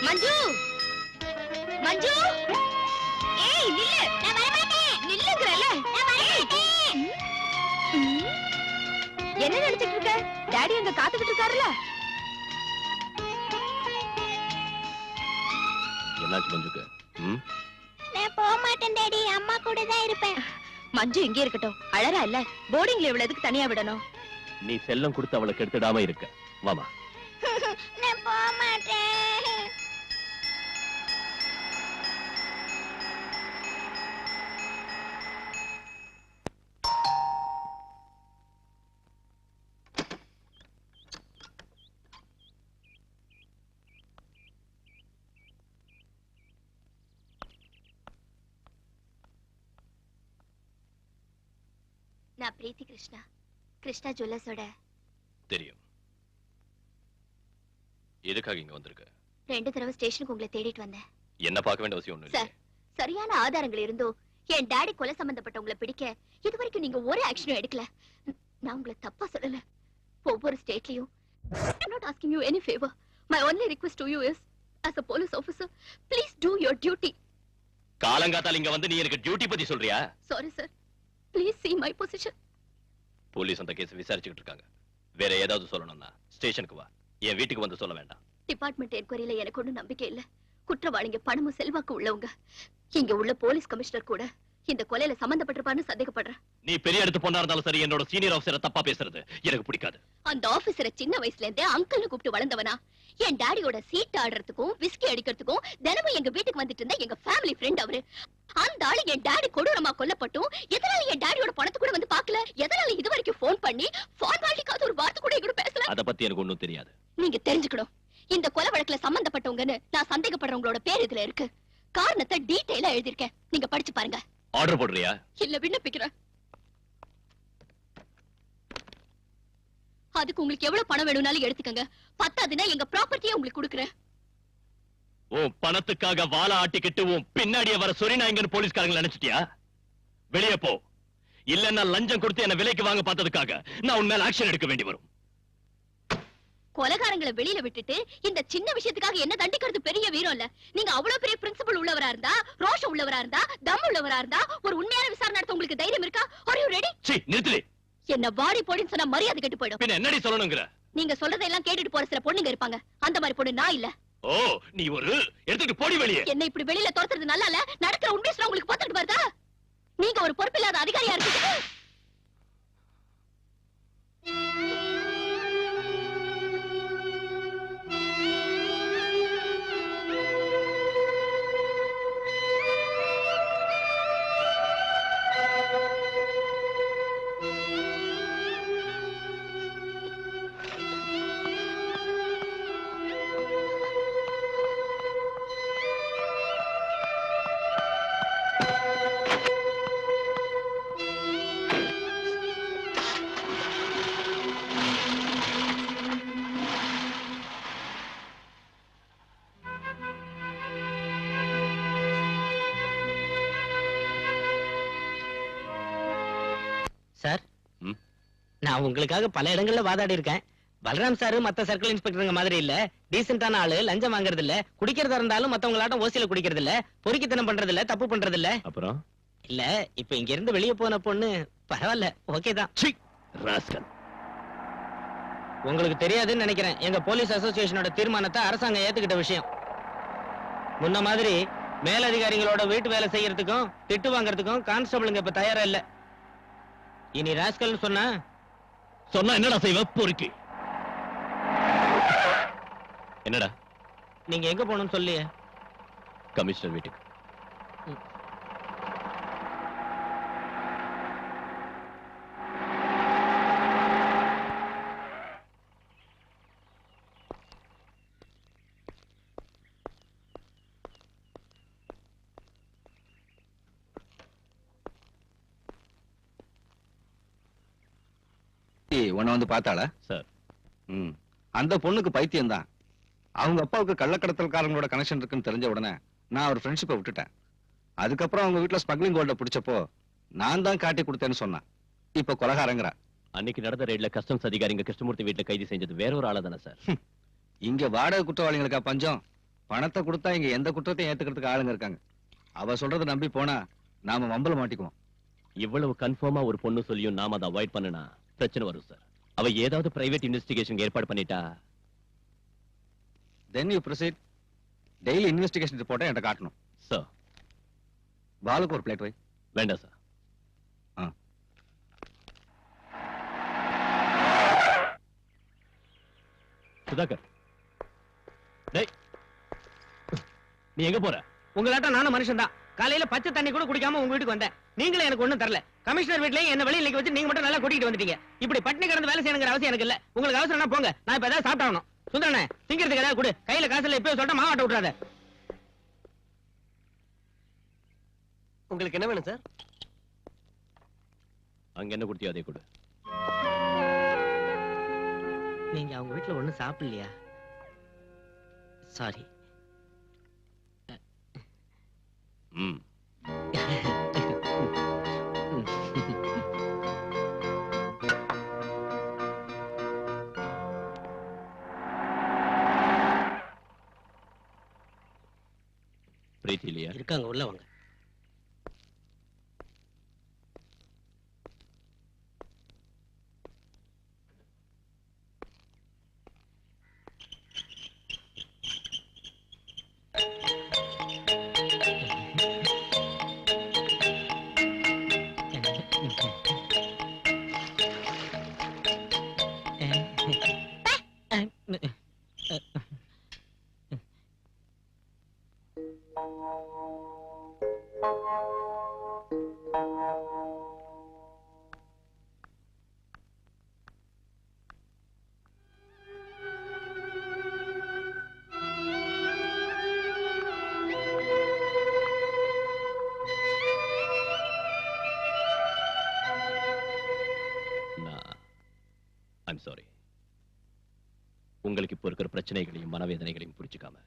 மஞ்சு, மஞ்சு, ஏய் நில்லு. நான் வர மாட்டேன். நில்லுங்கறல. நான் வர மாட்டேன். என்ன நினைச்சிட்டு இருக்க? டாடி அங்க காத்துக்கிட்டு இருக்காருல. என்னாச்சு மஞ்சுக்கு? நான் போக மாட்டேன் டாடி. அம்மா கூட தான் இருப்பேன். மஞ்சு இங்கே இருக்கட்டும். அழறா இல்ல. போர்டிங்ல இவ்வளவு எதுக்கு தனியா விடணும்? நீ செல்லம் கொடுத்து அவளை கெடுத்துடாம இருக்க. வாமா. நான் போக மாட்டேன். நான் பிரீத்தி கிருஷ்ணா, கிருஷ்ணா ஜுவல்லர்ஸோட. தெரியும். எதுக்காக இங்க வந்திருக்க? 2 தடவை ஸ்டேஷனுக்கு உங்களை தேடிட்டு வந்தேன். என்ன பார்க்க வேண்டிய அவசியம் ஒண்ணும் சார், இல்லை. சரியான ஆதாரங்கள் இருந்தோ என் டாடி கொலை சம்பந்தப்பட்டவங்களை பிடிக்க இதுவரைக்கும் நீங்க ஒரு ஆக்ஷனும் எடுக்கல. நான் உங்களை தப்பா சொல்லல. ஒவ்வொரு ஸ்டேட்லயும் I'm not asking you any favor. My only request to you is, as a police officer, please do your duty. காலங்காத்தால இங்க வந்து நீ எனக்கு டியூட்டி பத்தி சொல்றியா? Sorry sir. Please see my position. Police அந்த கேஸ் விசாரிச்சுக்கிட்டு இருக்காங்க. வேற ஏதாவது சொல்லணும்னா ஸ்டேஷனுக்கு வா. என் வீட்டுக்கு வந்து சொல்ல வேண்டாம். டிபார்ட்மெண்ட் என்கொயரியில எனக்கு ஒண்ணும் நம்பிக்கை இல்ல. குற்றவாளிங்க பணமும் செல்வாக்கு உள்ளவங்க. இங்க உள்ள போலீஸ் கமிஷனர் கூட இந்த கொலையில சம்பந்தப்பட்டிருப்பான்னு சந்தேகப்படுறேன். நீ பெரிய இடத்து பொண்ணா இருந்தாலும் சரி, என்னோட சீனியர் ஆபீசரை தப்பா பேசுறது எனக்கு பிடிக்காது. அந்த ஆபீசரை சின்ன வயசுல இருந்தே அங்கிள்னு கூப்பிட்டு வளர்ந்தவனா? என் டாடியோட சீட் ஆடுறதுக்கும் விஸ்கி அடிக்கிறதுக்கும் தினமும் எங்க வீட்டுக்கு வந்துட்டு இருந்த எங்க ஃபேமிலி ஃப்ரெண்ட் அவரு. அந்த ஆளு என் டாடி கொடூரமா கொல்லப்பட்டும் எதனால என் டாடியோட பணத்தை கூட வந்து பாக்கல? எதனால இது வரைக்கும் போன் பண்ணி ஃபார்மாலிட்டிக்காக ஒரு வார்த்தை கூட எங்கூட பேசல? அத பத்தி எனக்கு ஒண்ணும் தெரியாது. நீங்க தெரிஞ்சுக்கணும். இந்த கொலை வழக்குல சம்பந்தப்பட்டவங்கன்னு நான் சந்தேகப்படுறவங்களோட பேர் இதுல இருக்கு. காரணத்தை டீடைலா எழுதிருக்கேன். நீங்க படிச்சு பாருங்க. ஆர்டர் போடுறியா? இல்ல, விண்ணப்பிக்கிறேன். அதுக்கு உங்களுக்கு எவ்வளவு பணம் வேணும்னாலும் எடுத்துக்கங்க. பத்தாதுன்னா எங்க ப்ராப்பர்ட்டியை உங்களுக்கு கொடுக்குறேன். உன் பணத்துக்காக வாழ ஆட்டிக்கிட்டு உன் பின்னாடியே வர சொரிநாயங்கன்னு போலீஸ்காரங்க நினைச்சிட்டியா? வெளியே போ. இல்லன்னா லஞ்சம் கொடுத்து என்ன விலைக்கு வாங்க பார்த்ததுக்காக நான் உன் மேல ஆக்ஷன் எடுக்க வேண்டி வரும். கொலைகாரங்களை வெளியில விட்டுட்டு இந்த சின்ன விஷயத்துக்காக என்ன தண்டிக்கிறது பெரிய வீரம் இல்ல. நீங்க அவ்வளவு பெரிய பிரின்சிபல் உள்ளவரா இருந்தா, ரோஷம் உள்ளவரா இருந்தா, தம் உள்ளவரா இருந்தா ஒரு உண்மையான விசாரணை நடத்த உங்களுக்கு தைரியம் இருக்கா? Are you ready? சீ, நிறுத்துடி. என்ன வாடி போடின்னு சொன்னா மரியாதை கெட்டு போயிடும். பின்ன என்னடி சொல்லணும்ங்கற? நீங்க சொல்றதெல்லாம் கேட்டுட்டு போற சில பொண்ணுங்க இருப்பாங்க. அந்த மாதிரி பொண்ணு நான் இல்ல. ஓ, நீ ஒரு எடுத்துட்டு போடி வெளியே. என்ன இப்படி வெளியில துரத்துறது நல்லா இல்ல. நடக்கிற உண்மையை சொன்னா உங்களுக்கு பார்த்துட்டு வருதா? நீங்க ஒரு பொறுப்பில்லாத அதிகாரியா இருக்கீங்க. சார், ம்? நான் உங்களுக்காக பல இடங்கள்ல வாதாடி இருக்கேன். பலராம் சார் மத்த சர்க்கிள் இன்ஸ்பெக்டருங்க மாதிரி இல்ல. டீசென்டான ஆளு, லஞ்சம் வாங்குறது இல்ல, குடிக்கிறதா இருந்தாலும் மத்தவங்களாட்டம் ஓசியில குடிக்கிறது இல்ல, பொறுக்கித்தனம் பண்றது இல்ல, தப்பு பண்றது இல்ல. அப்புறம் இல்ல, இப்ப இங்க இருந்து வெளிய போன பொண்ணு பரவாயில்ல, ஓகே தான். சீ, ராஸ்கல். உங்களுக்கு தெரியாதுன்னு நினைக்கிறேன், எங்க போலீஸ் அசோசியேஷனோட தீர்மானத்தை அரசாங்கம் ஏத்துக்கிட்ட விஷயம். முன்ன மாதிரி மேலதிகாரிகளோட வீட்டு வேலை செய்யறதுக்கும் திட்டு வாங்குறதுக்கும் கான்ஸ்டபிளுங்க இப்ப தயாரா இல்ல. இனி ராஸ்கல் சொன்னா என்னடா செய்வ? பொறுக்கி. என்னடா? நீங்க எங்க போகணும்னு சொல்லியே. கமிஷனர் வீட்டுக்கு. உன்னை வந்து பார்த்தாளா? சார், அந்த பொண்ணுக்கு பைத்தியம் தான். அவங்க அப்பாவுக்கு கள்ளக்கடத்தல்காரங்களோட கனெக்ஷன் இருக்குன்னு தெரிஞ்ச உடனே நான் ஒரு ஃப்ரெண்ட்ஷிப்பை விட்டுட்டேன். அதுக்கப்புறம் அவங்க வீட்டுல ஸ்மக்லிங் கோல்ட பிடிச்சப்போ நான் தான் காட்டி கொடுத்தேன்னு சொன்னான். இப்ப கொலகாரங்கிறா. அன்னைக்கு நடந்த ரெய்ட்ல கஸ்டம்ஸ் அதிகாரிங்க கிருஷ்ணமூர்த்தி வீட்டுல கைது செஞ்சது வேற ஒரு ஆளா தானே சார்? இங்க வாடகை குற்றவாளிகளுக்கா பஞ்சம்? பணத்தை கொடுத்தா இங்க எந்த குற்றத்தையும் ஏத்துக்கிறதுக்கு ஆளுங்க இருக்காங்க. அவ சொல்றதை நம்பி போனா நாம மம்பல மாட்டிக்குவோம். இவ்வளவு கன்ஃபார்மா ஒரு பொண்ணு சொல்லியும் நாம அதை அவாய்ட் பண்ணனா பிரச்சனை வரும் சார். அவ ஏதாவது பிரைவேட் இன்வெஸ்டிகேஷன் ஏற்பாடு பண்ணிட்டா then you proceed. Daily investigation ரிப்போர்ட்டை என்கிட்ட காட்டணும். சார். பாலுக்கு ஒரு பிளேட் வை. வேண்டாம் சார். சுதாகர், டேய், நீ எங்க போற? உங்களாட்ட நானும் மனுஷன் தான். காலையில பச்சை தண்ணி கூட குடிக்காம உங்க வீட்டுக்கு வந்தேன். நீங்களும் எனக்கு ஒண்ணும் தரல. கமிஷனர் வீட்லயும் என்ன வெளியில நிக்க வச்சு நீங்க மட்டும் நல்லா கூட்டிட்டு வந்துட்டீங்க. இப்படி பட்டினி கிடந்து வேலை செய்யணுங்கிற அவசியம் எனக்கு இல்ல. உங்களுக்கு அவசரம்னா போங்க, நான் இப்ப ஏதாவது சாப்பிட்டாகணும். சுந்தரனே, திங்கிறதுக்கு ஏதாவது கொடு. கையில காசு இல்ல, இப்பவே சொல்லிட்டு மாவாட்ட விட்டுறாத. உங்களுக்கு என்ன வேணும் சார்? அங்க என்ன குடுத்தியோ அதை கொடு. நீங்க அவங்க வீட்டுல ஒண்ணும் சாப்பிடலையா? சாரி. ம். பிரீத்தி இல்லையா? இருக்காங்க, உள்ள வாங்க. I'm sorry. உங்களுக்கு இப்போ இருக்கிற பிரச்சனைகளையும் மனவேதனைகளையும் புரிஞ்சுக்காம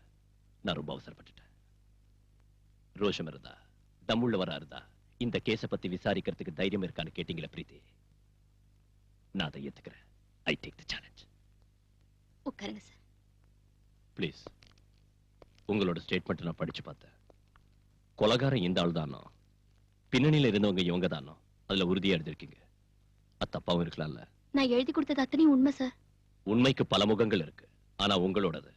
நான் ரொம்ப அவசரப்பட்டுட்டேன். ரோஷம் இருந்தா, தம்முள்ளவரா இருந்தா இந்த கேஸ பத்தி விசாரிக்கிறதுக்கு தைரியம் இருக்கான்னு கேட்டீங்களா பிரீத்தி? நான் அதை ஏத்துக்கிறேன். I take the challenge. உட்காருங்க சார். ப்ளீஸ். உங்களோட ஸ்டேட்மெண்ட் நான் படிச்சு பார்த்தேன். கொலகாரம் இந்த ஆள் தானோ, பின்னணியில இருந்தவங்க இவங்க தானோ, அதுல உறுதியா எழுதிருக்கீங்க. அது தப்பாவும் இருக்கலாம்ல? நான் எழுதி கொடுத்தது அத்தனையும் உண்மை சார். உண்மைக்கு பல முகங்கள் இருக்கு. ஆனா உங்களோடது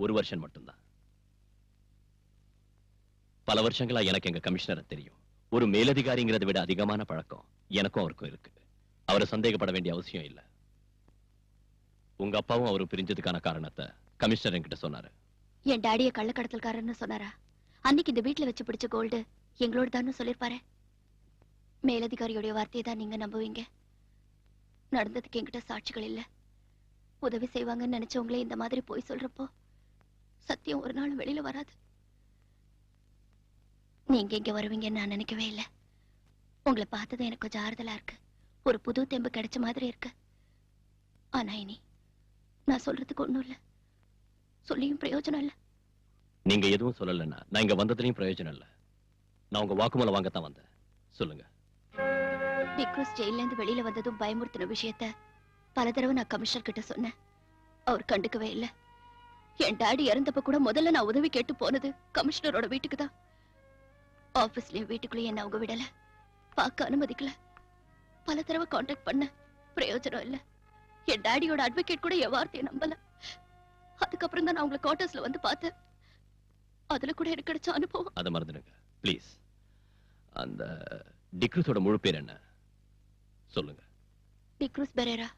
ஒரு வருஷம் மட்டும்தான். பல வருஷங்களா எனக்கு எங்க கமிஷனரை தெரியும். ஒரு மேலதிகாரிங்கிறத விட அதிகமான பழக்கம் எனக்கும் அவருக்கும் இருக்கு. அவரை சந்தேகப்பட வேண்டிய அவசியம் இல்ல. உங்க அப்பாவும் அவரும் பிரிஞ்சதுக்கான காரணத்தை கமிஷனர் என்கிட்ட சொன்னாரு. என் டாடிய கள்ளக்கடத்தல்காரன்னு சொன்னாரா? அன்னைக்கு இந்த வீட்டுல வச்சு பிடிச்ச கோல்டு எங்களோட தான் சொல்லிருப்பாரு. மேலதிகாரியோட வார்த்தையை தான் நீங்க நம்புவீங்க. நடந்ததுக்கு என்கிட்ட சாட்சிகள் இல்ல. உதவி செய்வாங்கன்னு நினைச்சவங்களே இந்த மாதிரி போய் சொல்றப்போ சத்தியம் ஒரு நாள் வெளியில வராது. நீங்க இங்க வருவீங்கன்னு நான் நினைக்கவே இல்லை. உங்களை பார்த்தது எனக்கு கொஞ்சம் ஆறுதலா இருக்கு. ஒரு புது தெம்பு கிடைச்ச மாதிரி இருக்கு. ஆனா இனி நான் சொல்றதுக்கு ஒண்ணும் இல்ல, சொல்லியும் பிரயோஜனம் இல்ல. நீங்க எதுவும் சொல்லலன்னா நான் இங்க வந்ததுலயும் பிரயோஜனம் இல்ல. நான் உங்க வாக்குமூலம் வாங்கத்தான் வந்தேன். சொல்லுங்க. டிக்ரூஸ் ஜெயில இருந்து வெளியில வந்ததும் பயமுறுத்தின விஷயத்த பல தடவை நான் கமிஷனர் கிட்ட சொன்னேன். அவர் கண்டுக்கவே இல்ல. என் டாடி இறந்தப்ப கூட முதல்ல நான் உதவி கேட்டு போனது கமிஷனரோட வீட்டுக்கு தான். ஆபீஸ்லயும் வீட்டுக்குள்ளேயும் என்ன அவங்க விடல, பார்க்க அனுமதிக்கல. பல தடவை கான்டாக்ட் பண்ண, பிரயோஜனம் இல்ல. என் டாடியோட அட்வொகேட் கூட என் வார்த்தையை நம்பல. அதுக்கப்புறம் தான் நான் உங்களை குவார்டர்ஸ்ல வந்து பார்த்தேன். அதுல கூட எனக்கு கிடைச்ச அனுபவம். அதை மறந்துடுங்க ப்ளீஸ். அந்த டிக்ரூஸோட முழு பேர் என்ன சொல்லுங்க. டிக்ரூஸ் பெரேரா.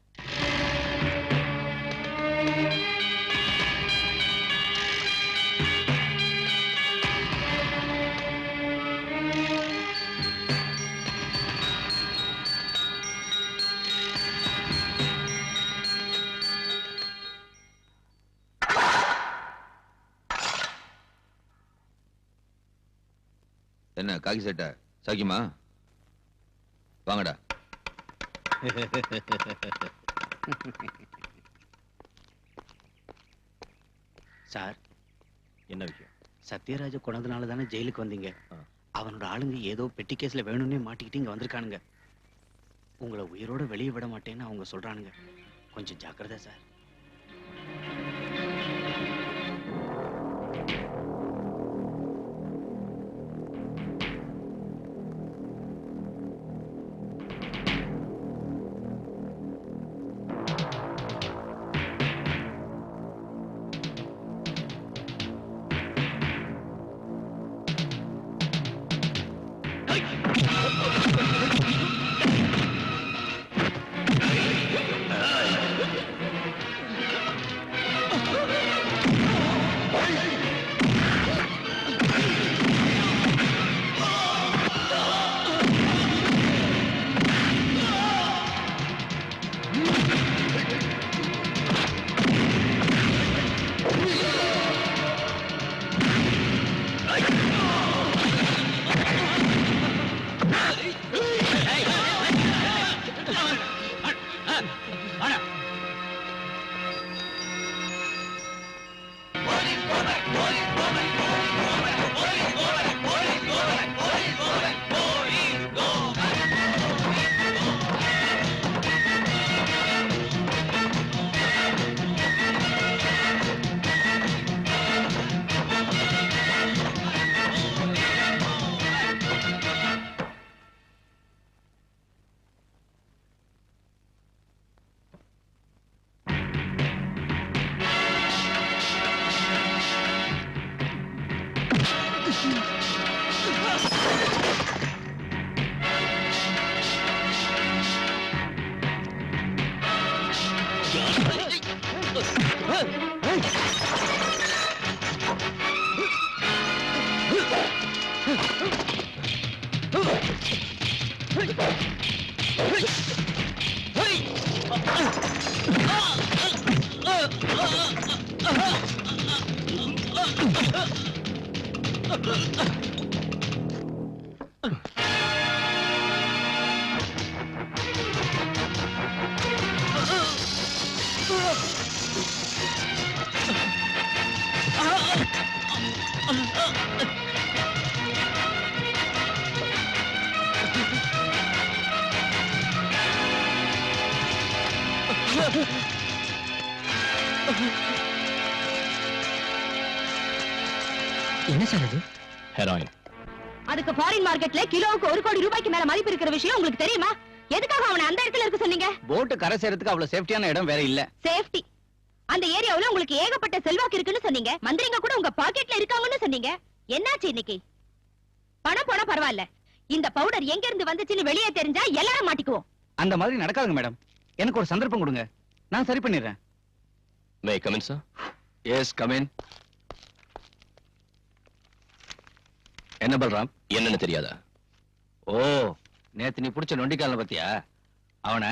என்ன காக்கி சட்டை சாக்கிமா? வாங்கடா. சார், என்ன விஷயம்? சத்யராஜ கொண்டதுனால தானே ஜெயிலுக்கு வந்தீங்க. அவனோட ஆளுங்க ஏதோ பெட்டி கேஸ்ல வேணும்னே மாட்டிக்கிட்டு இங்க வந்திருக்கானுங்க. உங்களை உயிரோட வெளியே விட மாட்டேன்னு அவங்க சொல்றானுங்க. கொஞ்சம் ஜாக்கிரதை சார். என்ன சார் இது? ஹெராயின். அதுக்கு ஃபாரின் மார்க்கெட்ல கிலோவுக்கு 1 கோடி ரூபாய்க்கு மேல மதிப்பு இருக்கிற விஷயம் உங்களுக்கு தெரியுமா? எதுக்காக அவனை அந்த இடத்துல இருக்க சொன்னீங்க? போட்டு கரை சேரத்துக்கு அவ்வளவு சேஃப்டியான இடம் வேற இல்ல. சேஃப்டி. அந்த ஏரியாவுல உங்களுக்கு ஏகப்பட்ட செல்வாக்கு இருக்குன்னு சொன்னீங்க. மந்திரிங்க கூட உங்க பாக்கெட்ல இருக்காங்கன்னு சொன்னீங்க. என்னாச்சு இன்னைக்கு? பணம் போனா பரவாயில்ல. இந்த பவுடர் எங்க இருந்து வந்துச்சுன்னு வெளியே தெரிஞ்சா எல்லாரும் மாட்டிக்குவோம். அந்த மாதிரி நடக்காதுங்க மேடம். எனக்கு ஒரு சந்தர்ப்பம் கொடுங்க, நான் சரி பண்ணிடுறேன். May come in sir? Yes come in. என்ன பல்ராம்? என்னன்னு தெரியாதா? ஓ, நேத்து நீ புடிச்ச நொண்டிக்கால பத்தியா? அவனை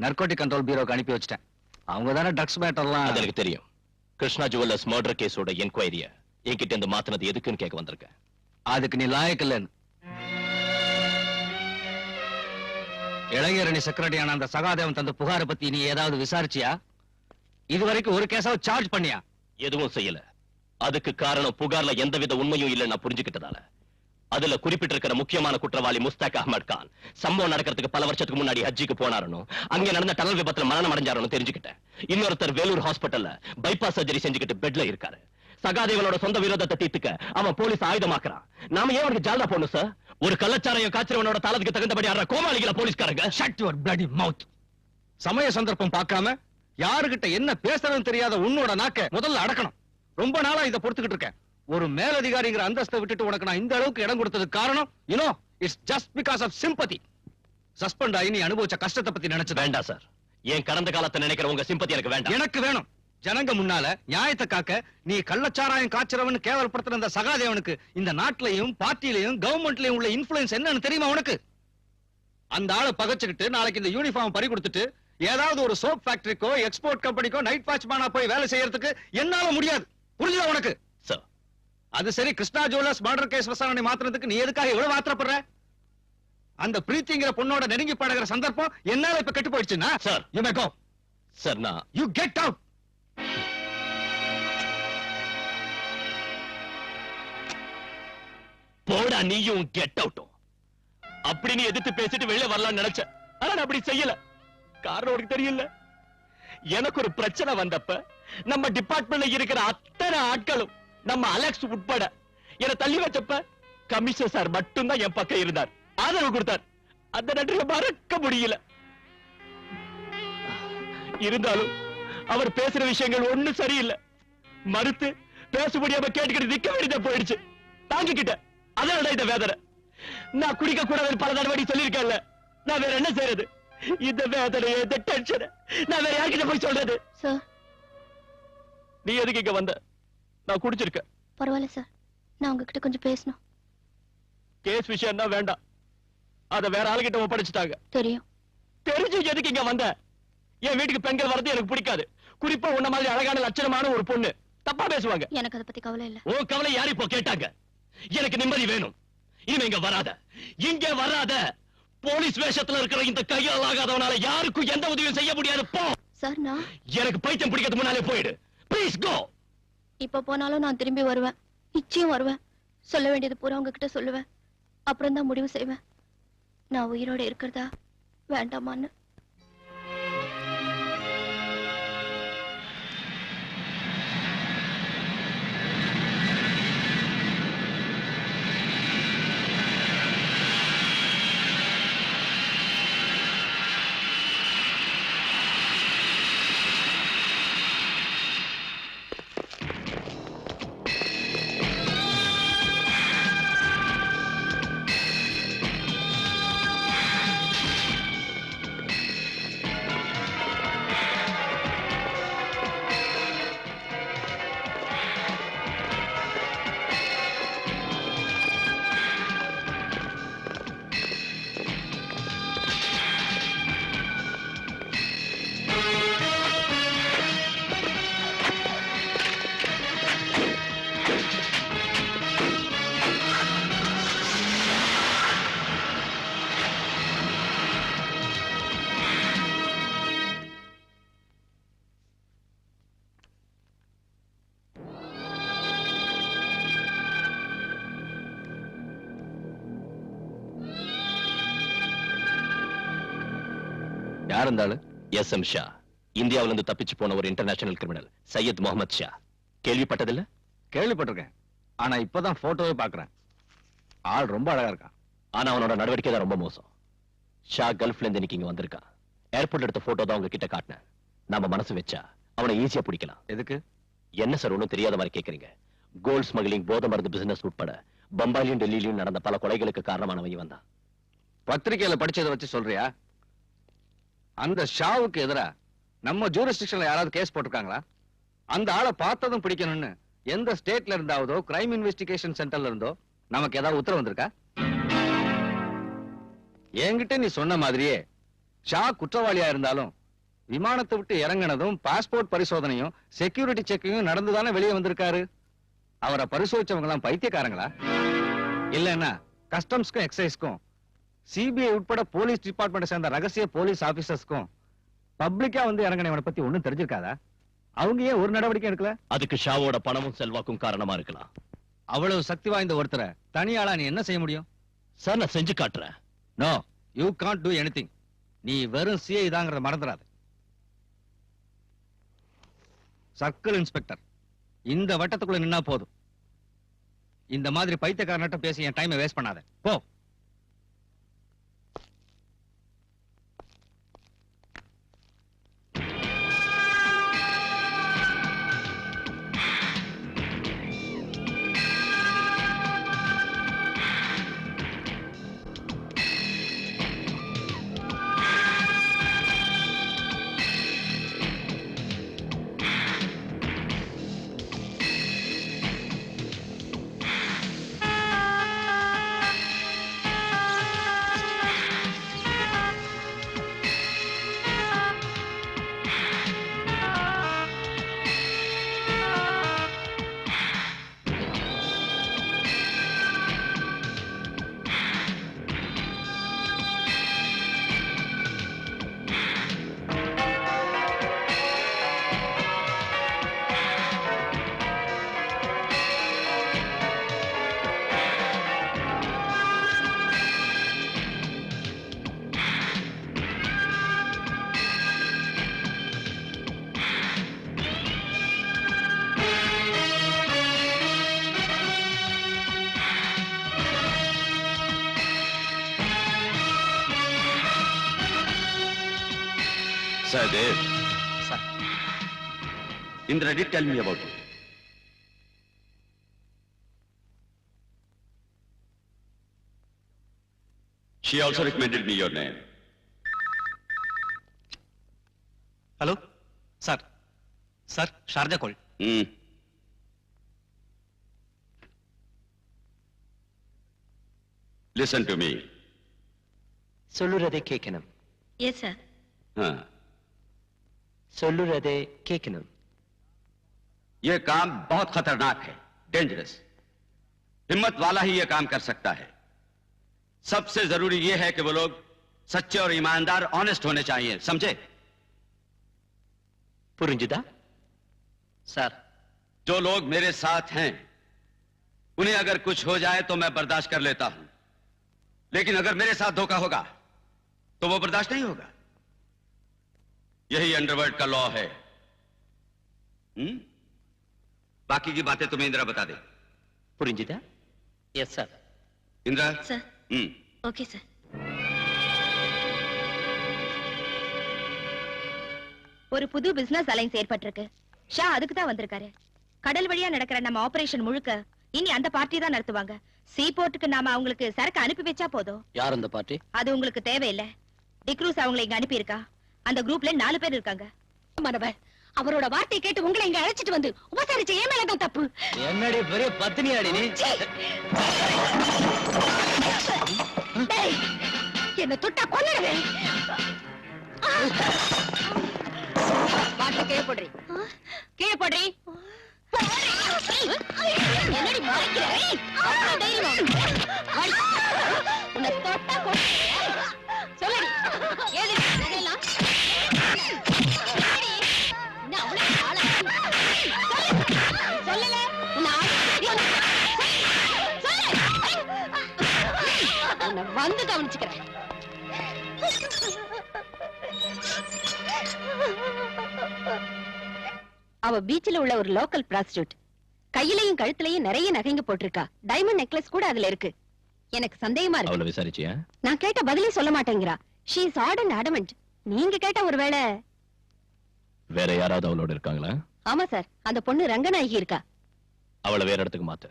நர்கோட்டிக் கண்ட்ரோல் பியூரோக்கு அனுப்பி வச்சிட்டேன். அவங்க தானே ட்ரக்ஸ் மேட்டர்லாம். அது எனக்கு தெரியும். கிருஷ்ணா ஜுவல்லர்ஸ் மர்டர் கேஸோட என்கொயரிய என்கிட்ட இருந்து மாத்தினது எதுக்குன்னு கேட்க வந்திருக்கேன். அதுக்கு நீ லாயக்கு இல்லைன்னு. இளைஞரணி செக்ரட்டரியான அந்த சகாதேவன் தந்த புகாரை பத்தி நீ ஏதாவது விசாரிச்சியா? இதுவரைக்கும் ஒரு கேஸாவது சார்ஜ் பண்ணியா? எதுவும் செய்யல. அதுக்கு காரணம் புகார்ல எந்தவித உண்மையும் இல்லைன்னு நான் புரிஞ்சுக்கிட்டதால. அதுல குறிப்பிட்டிருக்கிற முக்கியமான குற்றவாளி முஸ்தாக் அஹ்மத் கான் சம்பவம் நடக்கிறதுக்கு பல வருஷத்துக்கு முன்னாடி ஹஜ்ஜிக்கு போனாருன்னு, அங்க நடந்த டனல் விபத்துல மரணம் அடைஞ்சாருன்னு தெரிஞ்சுக்கிட்டேன். இன்னொருத்தர் வேலூர் ஹாஸ்பிட்டல்ல பைபாஸ் சர்ஜரி செஞ்சுக்கிட்டு பெட்ல இருக்காரு. சகாதேவனோட சொந்த விரோதத்தை தீர்த்துக்க அவன் போலீஸ் ஆயுதமாக்குறான். நாம ஏன் அவனுக்கு ஜால்தா போடணும் சார்? ஒரு கள்ளச்சாரையும் காய்ச்சறவனோட தாளத்துக்கு தகுந்தபடி ஆடுற கோமாளிகள போலீஸ்காரங்க. ஷட் யுவர் பிளடி மவுத். சமய சந்தர்ப்பம் பார்க்காம யாருகிட்ட என்ன பேசுறதுன்னு தெரியாத உன்னோட நாக்க முதல்ல அடக்கணும். ரொம்ப நாளா இதை பொறுத்துக்கிட்டு இருக்கேன். ஒரு மேலதிகாரிங்கிற அந்தஸ்தை விட்டுட்டு உனக்கு நான் இந்த அளவுக்கு இடம் கொடுத்ததுக்கு காரணம் it's just because of sympathy. Suspend ஆகி நீ அனுபவிச்ச கஷ்டத்தை பத்தி நினைச்சு வேண்டாம் சார். என் கடந்த காலத்தை நினைக்கிற உங்க சிம்பத்தி எனக்கு வேண்டாம். எனக்கு வேணும். ஜனங்க முன்னால நியாயத்தை காக்க நீ கள்ளச்சாராயம் காய்ச்சறவன் கேவலப்படுத்துற அந்த சகாதேவனுக்கு இந்த நாட்டிலையும் பார்ட்டிலையும் கவர்மெண்ட்லயும் உள்ள இன்ஃபுளுன்ஸ் என்னன்னு தெரியுமா உனக்கு? அந்த ஆளை பகச்சுக்கிட்டு நாளைக்கு இந்த யூனிஃபார்ம் பறி கொடுத்துட்டு ஏதாவது ஒரு சோப் ஃபேக்டரிக்கோ எக்ஸ்போர்ட் கம்பெனிக்கோ நைட் வாட்ச்மேனா போய் வேலை செய்யறதுக்கு என்னால முடியாது. புரியுதா உனக்கு? சார், அது சரி. கிருஷ்ணா ஜுவல்லர்ஸ் மர்டர் கேஸ் விசாரணை மாத்திரத்துக்கு நீ எதுக்காக எவ்வளவு ஆத்திரப்படுற? அந்த பிரீத்திங்கிற பொண்ணோட நெருங்கி பழகிற சந்தர்ப்பம் என்னால இப்ப கெட்டு போயிடுச்சுன்னா sir, you may go. Sir, நான் யூ கெட் அவுட். போடா நீயும் கெட் அவுட்டும். அப்படி நீ எதிர்த்து பேசிட்டு வெளியே வரலாம்னு நினைச்ச. ஆனா நான் அப்படி செய்யல. காரணம் உனக்கு தெரியல. எனக்கு ஒரு பிரச்சனை வந்தப்ப நம்ம டிபார்ட்மெண்ட்ல இருக்கிற அத்தனை ஆட்களும் நம்ம அலெக்ஸ் உட்பட என்ன தள்ளி வச்சப்ப கமிஷனர் சார் மட்டும்தான் என் பக்கம் இருந்தார், ஆதரவு கொடுத்தார். அந்த நன்றியை மறக்க முடியல. இருந்தாலும் அவர் பேசுற விஷயங்கள் ஒண்ணும் சரியில்லை. மறுத்து பேச முடியாம கேட்டுக்கிட்டு நிக்க வேண்டியதா போயிடுச்சு. தாங்கிக்கிட்ட. அதனால இந்த வேதனை. நான் குடிக்க கூடாதுன்னு பல தடவை சொல்லியிருக்கேன்ல. நான் வேற என்ன செய்யறது? இந்த வேதனையை, இந்த டென்ஷன் நான் வேற யார்கிட்ட போய் சொல்றது? சார், நீ எதுக்கு இங்க வந்த? நான் குடிச்சிருக்கேன். பரவாயில்ல சார், நான் உங்ககிட்ட கொஞ்சம் பேசணும். கேஸ் விஷயம்னா வேண்டாம். அத வேற ஆளுகிட்ட ஒப்படைச்சிட்டாங்க. தெரியும். தெரிஞ்சு எதுக்கு இங்க வந்த? என் வீட்டுக்கு பெண்கள் வரது எனக்கு பிடிக்காது. குறிப்பா உன்ன மாதிரி அழகான லட்சணமான ஒரு பொண்ணு தப்பா பேசுவாங்க. எனக்கு அதை பத்தி கவலை இல்ல. உன் கவலை யாரு இப்போ கேட்டாங்க? எனக்கு நிம்மதி வேணும். இனிமே இங்க வராத, இங்க வராத. போலீஸ் வேஷத்துல இருக்கிற இந்த கையால் ஆகாதவனால யாருக்கும் எந்த உதவியும் செய்ய முடியாது. போ. சார், நான் எனக்கு பைத்தியம் பிடிக்கிறது முன்னாலே போயிடு. Please go. இப்ப போனாலும் நான் திரும்பி வருவேன். நிச்சயம் வருவேன். சொல்ல வேண்டியது பூரா உங்ககிட்ட சொல்லுவேன். அப்புறம் தான் முடிவு செய்வேன் நான் உயிரோட இருக்கிறதா வேண்டாமான்னு. யார் இருந்தாலும் எஸ் எம் ஷா, இந்தியாவில இருந்து தப்பிச்சு போன ஒரு இன்டர்நேஷனல் கிரிமினல் சையத் முகமது ஷா. கேள்விப்பட்டதில்ல? கேள்விப்பட்டிருக்கேன், ஆனா இப்பதான் போட்டோவே பாக்குறேன். ஆள் ரொம்ப அழகா இருக்கான். ஆனா அவனோட நடவடிக்கை தான் ரொம்ப மோசம். ஷா கல்ஃப்ல இருந்து இன்னைக்கு இங்க வந்திருக்கான். ஏர்போர்ட்ல எடுத்த போட்டோ தான் உங்ககிட்ட காட்டினேன். நாம மனசு வச்சா அவனை ஈஸியா பிடிக்கலாம். எதுக்கு? என்ன சார் ஒண்ணும் தெரியாத மாதிரி கேக்குறீங்க? கோல்ட் ஸ்மக்லிங், போதை மருந்து பிசினஸ் உட்பட பம்பாயிலும் டெல்லியிலும் நடந்த பல கொலைகளுக்கு காரணமானவன் இவன் தான். பத்திரிகையில படிச்சதை வச்சு சொல்றியா? அந்த ஷாவுக்கு எதிரா நம்ம ஜூரிஸ்டிக்ஷன்ல யாராவது கேஸ் போட்டிருக்காங்களா? அந்த ஆளை பார்த்ததும் பிடிக்கணும்னு எந்த ஸ்டேட்ல இருந்தாவதோ கிரைம் இன்வெஸ்டிகேஷன் சென்டர்ல இருந்தோ நமக்கு ஏதாவது உத்தரவு வந்திருக்கா? என்கிட்ட நீ சொன்ன மாதிரியே ஷா குற்றவாளியா இருந்தாலும் விமானத்தை விட்டு இறங்கினதும் பாஸ்போர்ட் பரிசோதனையும் செக்யூரிட்டி செக்கிங்கும் நடந்துதானே வெளியே வந்திருக்காரு. அவரை பரிசோதிச்சவங்க எல்லாம் பைத்தியக்காரங்களா? இல்லன்னா கஸ்டம்ஸ்க்கும் எக்ஸைஸ்க்கும் சிபிஐ உட்பட போலீஸ் டிபார்ட்மெண்ட் சேர்ந்த ரகசிய போலீஸ் ஆபீசர்ஸ்க்கும் பப்ளிக்கா வந்து இறங்கினவனை பத்தி ஒண்ணும் தெரிஞ்சிருக்காதா? அவங்க ஏன் ஒரு நடவடிக்கை எடுக்கல? அதுக்கு ஷாவோட பணமும் செல்வாக்கும் காரணமா இருக்கலாம். அவ்வளவு சக்தி வாய்ந்த ஒருத்தரை தனியாளா நீ என்ன செய்ய முடியும்? சார் நான் செஞ்சு காட்டுறேன். No, you can't do anything. நீ வெறும் சிஐ தாங்கறத மறந்துடாத. சர்க்கிள் இன்ஸ்பெக்டர் இந்த வட்டத்துக்குள்ள நின்னா போதும். இந்த மாதிரி பைத்தியக்காரன்ட்ட பேசி என் டைமை வேஸ்ட் பண்ணாத. போ. Sahadev. Sir. Indra did tell me about you. She also recommended me your name. Hello sir. Sir Sharjah call. Listen to me. சொல்லுறதை கேட்கணும். Yes sir. हाँ. சொல்லுறதை கேட்கணும். ये काम बहुत खतरनाक है, डेंजरस. हिम्मत वाला ही ये काम कर सकता है. सबसे जरूरी ये है कि वो लोग सच्चे और ईमानदार, ऑनेस्ट होने चाहिए, समझे? புரிஞ்சுதா? सर, जो लोग मेरे साथ हैं, उन्हें अगर कुछ हो जाए तो मैं बर्दाश्त कर लेता हूं. लेकिन अगर मेरे साथ धोखा होगा, तो वो बर्दाश्त नहीं होगा. यही अंडरवर्ल्ड का लॉ है. बाकी की बातें तुम्हें इंदिरा बता दे. புரிஞ்சுதா? Yes sir. Indira. Sir. Okay sir. ஒரு புது பிசினஸ் அலைன்ஸ் ஏற்பட்டிருக்கு. ஷா அதுக்கு தான் வந்திருக்காரு. கடல் வழியா நடக்கிற நம்ம ஆபரேஷன் முழுக்க இனி அந்த பார்ட்டி தான் நடத்துவாங்க. சீபோர்ட்டுக்கு நாம அவங்களுக்கு சரக்கு அனுப்பி வச்சா போதும். யார் அந்த பார்ட்டி? அது உங்களுக்கு தேவையில்லை. டிக்ரூஸ் அவங்களை இங்க அனுப்பி இருக்கா. அந்த குரூப்ல 4 பேர் இருக்காங்க. மனவர் அவரோட வார்த்தை கேட்டு உங்களை இங்க அழைச்சிட்டு வந்து உபசரிச்ச ஏன் மேலதான் தப்பு. என்னடி பெரிய பத்தினியாடி நீ? என்ன தொட்டா கொல்லுறவே. வாட்ட கீழே போடுறி. கீழே போடுறி. என்னடி மறைக்கிற? அவ்வளவு தைரியம் உன்னை தொட்டா சொல்லடி. ஏது இதெல்லாம் சொல்லல. உன்னை வந்து கவனிச்சுக்கிறேன். அவ பீச்ல உள்ள ஒரு லோக்கல் பிராஸ்டியூட். கையிலையும் கழுத்துலயும் நிறைய நகைங்க போட்டிருக்கா. டைமண்ட் நெக்லஸ் கூட அதுல இருக்கு. எனக்கு சந்தேகமா இருக்கு. அவளை விசாரிச்சியா? நான் கேட்ட பதிலே சொல்ல மாட்டேங்கிறா. She is odd and adamant. நீங்க கேட்ட ஒருவேளை. வேற யாராவது அவளோட இருக்காங்களா? ஆமா சார், அந்த பொண்ணு ரங்கநாயகி இருக்கா. அவளை வேற இடத்துக்கு மாத்து.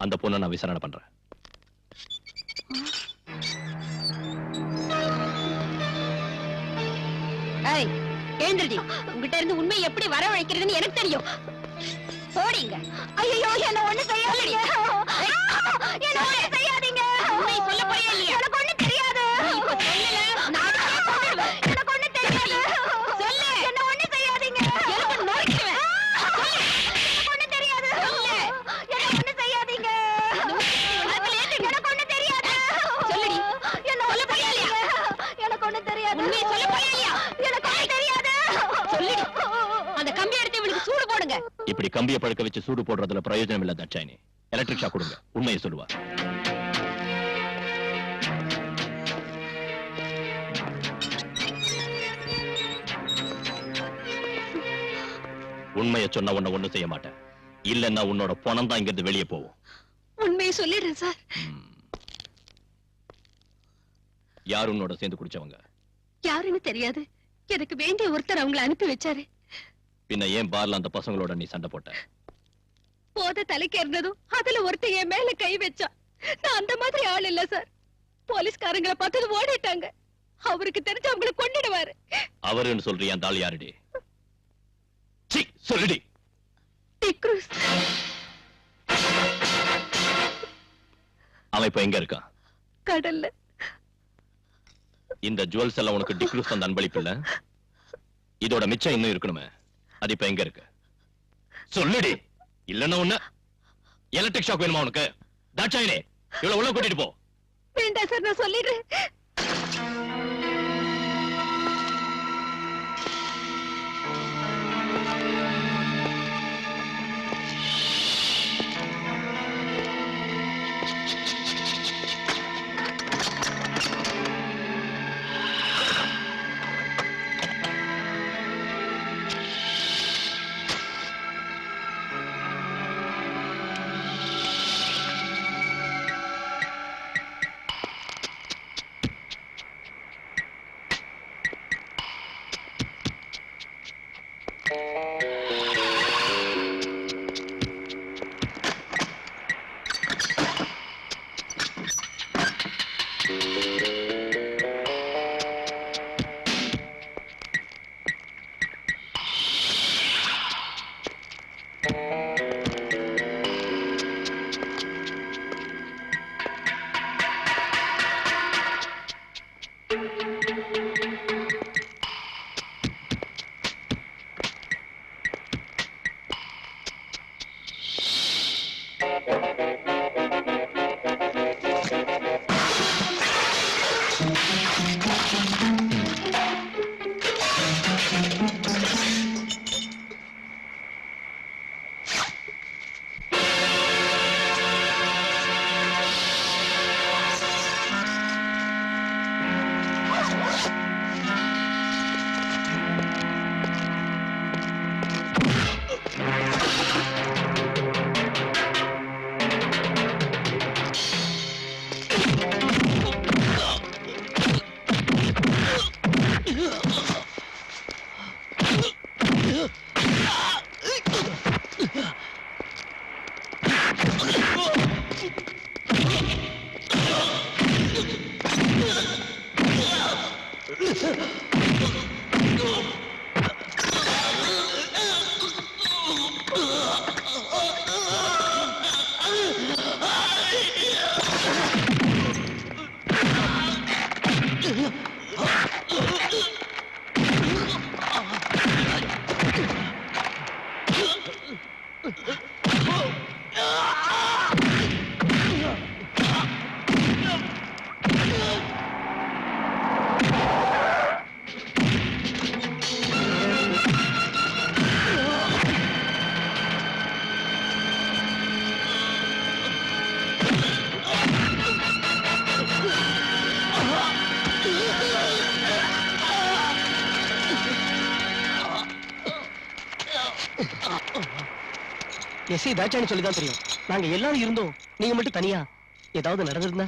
அந்த பொண்ணை நான் விசாரணை பண்றேன். ஏய், எழுந்திருடி. உங்ககிட்ட இருந்து உண்மை எப்படி வரவழைக்கிறதுன்னு எனக்கு தெரியும். போடிங்க. ஐயோ, என்ன ஒண்ணு செய்யாதீங்க. என்ன ஒண்ணு செய்யாதீங்க. உண்மை சொல்ல போறியா இல்லையா? எனக்கு ஒண்ணு தெரியாது. இப்ப சொல்லல, நானே கொன்னுடுவேன். எனக்கு ஒண்ணு தெரியாது. சொல்லு. என்ன ஒண்ணு செய்யாதீங்க. எனக்கு நோய்க்குவேன். சொல்லு. எனக்கு ஒண்ணு தெரியாது. சொல்லு. என்ன ஒண்ணு செய்யாதீங்க. எனக்கு ஒண்ணு தெரியாது. சொல்லுடி. என்ன சொல்ல போறியா இல்லையா? எனக்கு ஒண்ணு தெரியாது. உண்மை சொல்ல போறியா இல்லையா? எனக்கு ஒண்ணு தெரியாது. சொல்லுடி. அந்த கம்பி எடுத்து இவளுக்கு சூடு போடுங்க. இப்படி கம்பியை பழக்க வச்சு சூடு போடுறதுல பிரயோஜனம் இல்ல தட்சாயினி. எலக்ட்ரிக் ஷாக் கொடுங்க. உண்மையை சொல்லுவா. உண்மையை சொன்ன உன்னை ஒண்ணு செய்ய மாட்டேன். இல்லன்னா உன்னோட பணம் தான் இங்கிருந்து வெளியே போகும். உண்மையை சொல்லிடுறேன் சார். யார் உன்னோட சேர்ந்து குடிச்சவங்க? யாருன்னு தெரியாது. எனக்கு வேண்டிய ஒருத்தர் அவங்களை அனுப்பி வச்சாரு. பின்ன ஏன் பார்ல அந்த பசங்களோட நீ சண்டை போட்ட? போத தலைக்கு இருந்ததும் அதுல ஒருத்தர் என் மேல கை வச்சா. நான் அந்த மாதிரி ஆள் இல்ல சார். போலீஸ்காரங்களை பார்த்தது ஓடிட்டாங்க. அவருக்கு தெரிஞ்சு அவங்களை கொன்னுடுவாரு. அவருன்னு சொல்றியா? அந்த ஆள் யாருடி? சீ, சொல்லுடி. டிக்ரூஸ். அவன் இப்ப எங்க இருக்கான்? கடல்ல. இந்த ஜுவல்ஸ் எல்லாம் உனக்கு டிக்ரூஸ் தந்த அன்பளிப்பு இல்ல? இதோட மிச்சம் இன்னும் இருக்கணுமே. அது இப்ப எங்க இருக்கு? சொல்லுடி. இல்லன்னா ஒண்ணு எலக்ட்ரிக் ஷாக் வேணுமா உனக்கு? தாட்சாயினே, இவ்வளவு உள்ள கூட்டிட்டு போ. வேண்டாம் சார், நான் சொல்லிடுறேன். எஸ்ஐ தாட்சாணி சொல்லிதான் தெரியும். நாங்க எல்லாரும் இருந்தோம், நீங்க மட்டும் தனியா. ஏதாவது நடந்திருந்தா?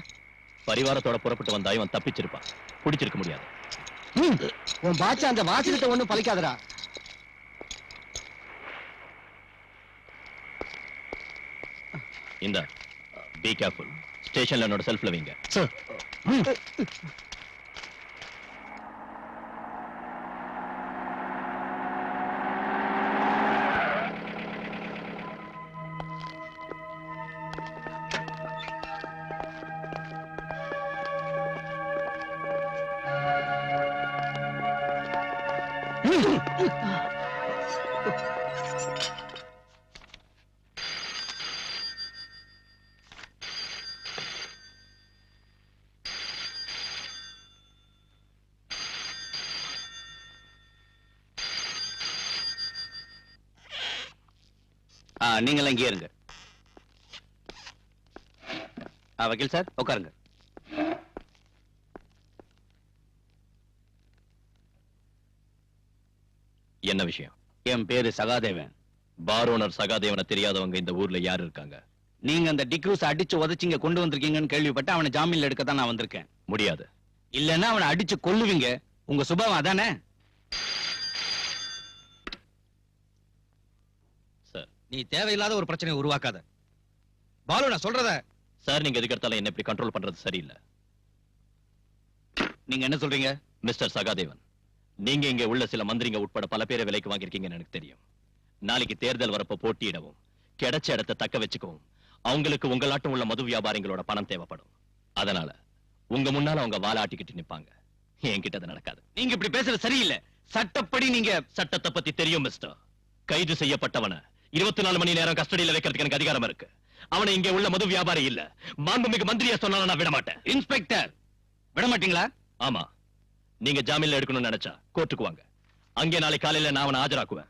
பரிவாரத்தோட புறப்பட்டு வந்தா இவன் தப்பிச்சிருப்பான். பிடிச்சிருக்க முடியாது. உன் பாச்சா அந்த வாசகத்தை ஒண்ணும் பலிக்காதடா. இந்த பி கேர்ஃபுல். ஸ்டேஷன்ல என்னோட செல்ஃப்ல வைங்க. சார். நீங்க இங்கே இருங்க. வக்கீல் சார் உட்காருங்க. என்ன விஷயம்? என் பேரு சகாதேவன். பார் ஓனர் சகாதேவனை தெரியாதவங்க இந்த ஊர்ல யார் இருக்காங்க? நீங்க அந்த டிக்ரூஸ் அடிச்சு உதச்சிங்க கொண்டு வந்திருக்கீங்கன்னு கேள்விப்பட்டு அவனை ஜாமீன்ல எடுக்க தான் நான் வந்திருக்கேன். முடியாது. இல்லன்னா அவனை அடிச்சு கொல்லுவீங்க. உங்க சுபாவம் அதானே? சார். நீ தேவையில்லாத ஒரு பிரச்சனையை உருவாக்காத. பாலு, நான் சொல்றத. சார், நீங்க எதுக்கு எடுத்தாலும் என்ன இப்படி கண்ட்ரோல் பண்றது சரியில்லை. நீங்க என்ன சொல்றீங்க? மிஸ்டர் சகாதேவன், நீங்க இங்க உள்ள சில மந்திரிங்க உட்பட பல பேரை விலைக்கு வாங்கியிருக்கீங்கன்னு எனக்கு தெரியும். நாளைக்கு தேர்தல் வரப்ப போட்டியிடவும் கிடைச்ச இடத்தை தக்க வச்சுக்கவும் அவங்களுக்கு உங்களாட்டம் உள்ள மது வியாபாரிகளோட பணம் தேவைப்படும். அதனால உங்க முன்னால அவங்க வாலாட்டிக்கிட்டு நிப்பாங்க. என்கிட்ட அது நடக்காது. நீங்க இப்படி பேசுறது சரியில்லை. சட்டப்படி நீங்க சட்டத்தை பத்தி தெரியும் மிஸ்டர். கைது செய்யப்பட்டவன 24 மணி நேரம் கஸ்டடியில வைக்கிறதுக்கு எனக்கு அதிகாரம் இருக்கு. அவனை இங்க உள்ள மது வியாபாரி இல்ல, மாண்புமிகு மந்திரியா சொன்னாலும் நான் விட மாட்டேன். இன்ஸ்பெக்டர், விட மாட்டீங்களா? ஆமா, நீங்க ஜாமீன்ல எடுக்கணும்னு நினைச்சா கோர்ட்டுக்கு வாங்க. அங்கே நாளை காலையில நான் அவனை ஆஜராக்குவேன்.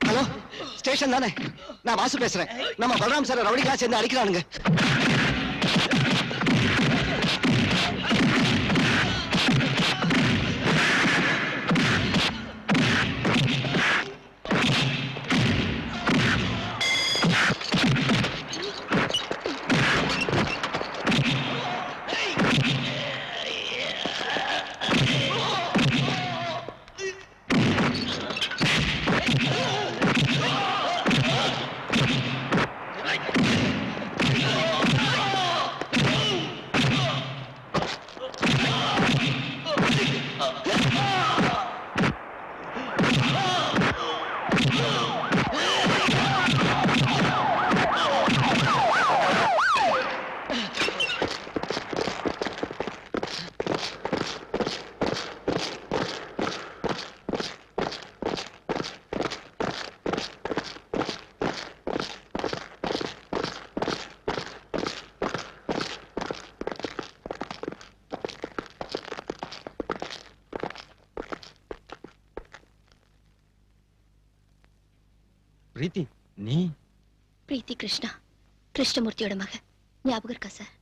ஹலோ, ஸ்டேஷன் தானே? நான் வாசு பேசுறேன். நம்ம பலராம் சார் ரவுடிகளா சேர்ந்து அடிக்கிறானுங்க. பிரீத்தி, நீ? பிரீத்தி கிருஷ்ணா, கிருஷ்ணமூர்த்தியோட மக. ஞாபகம் இருக்கா சார்?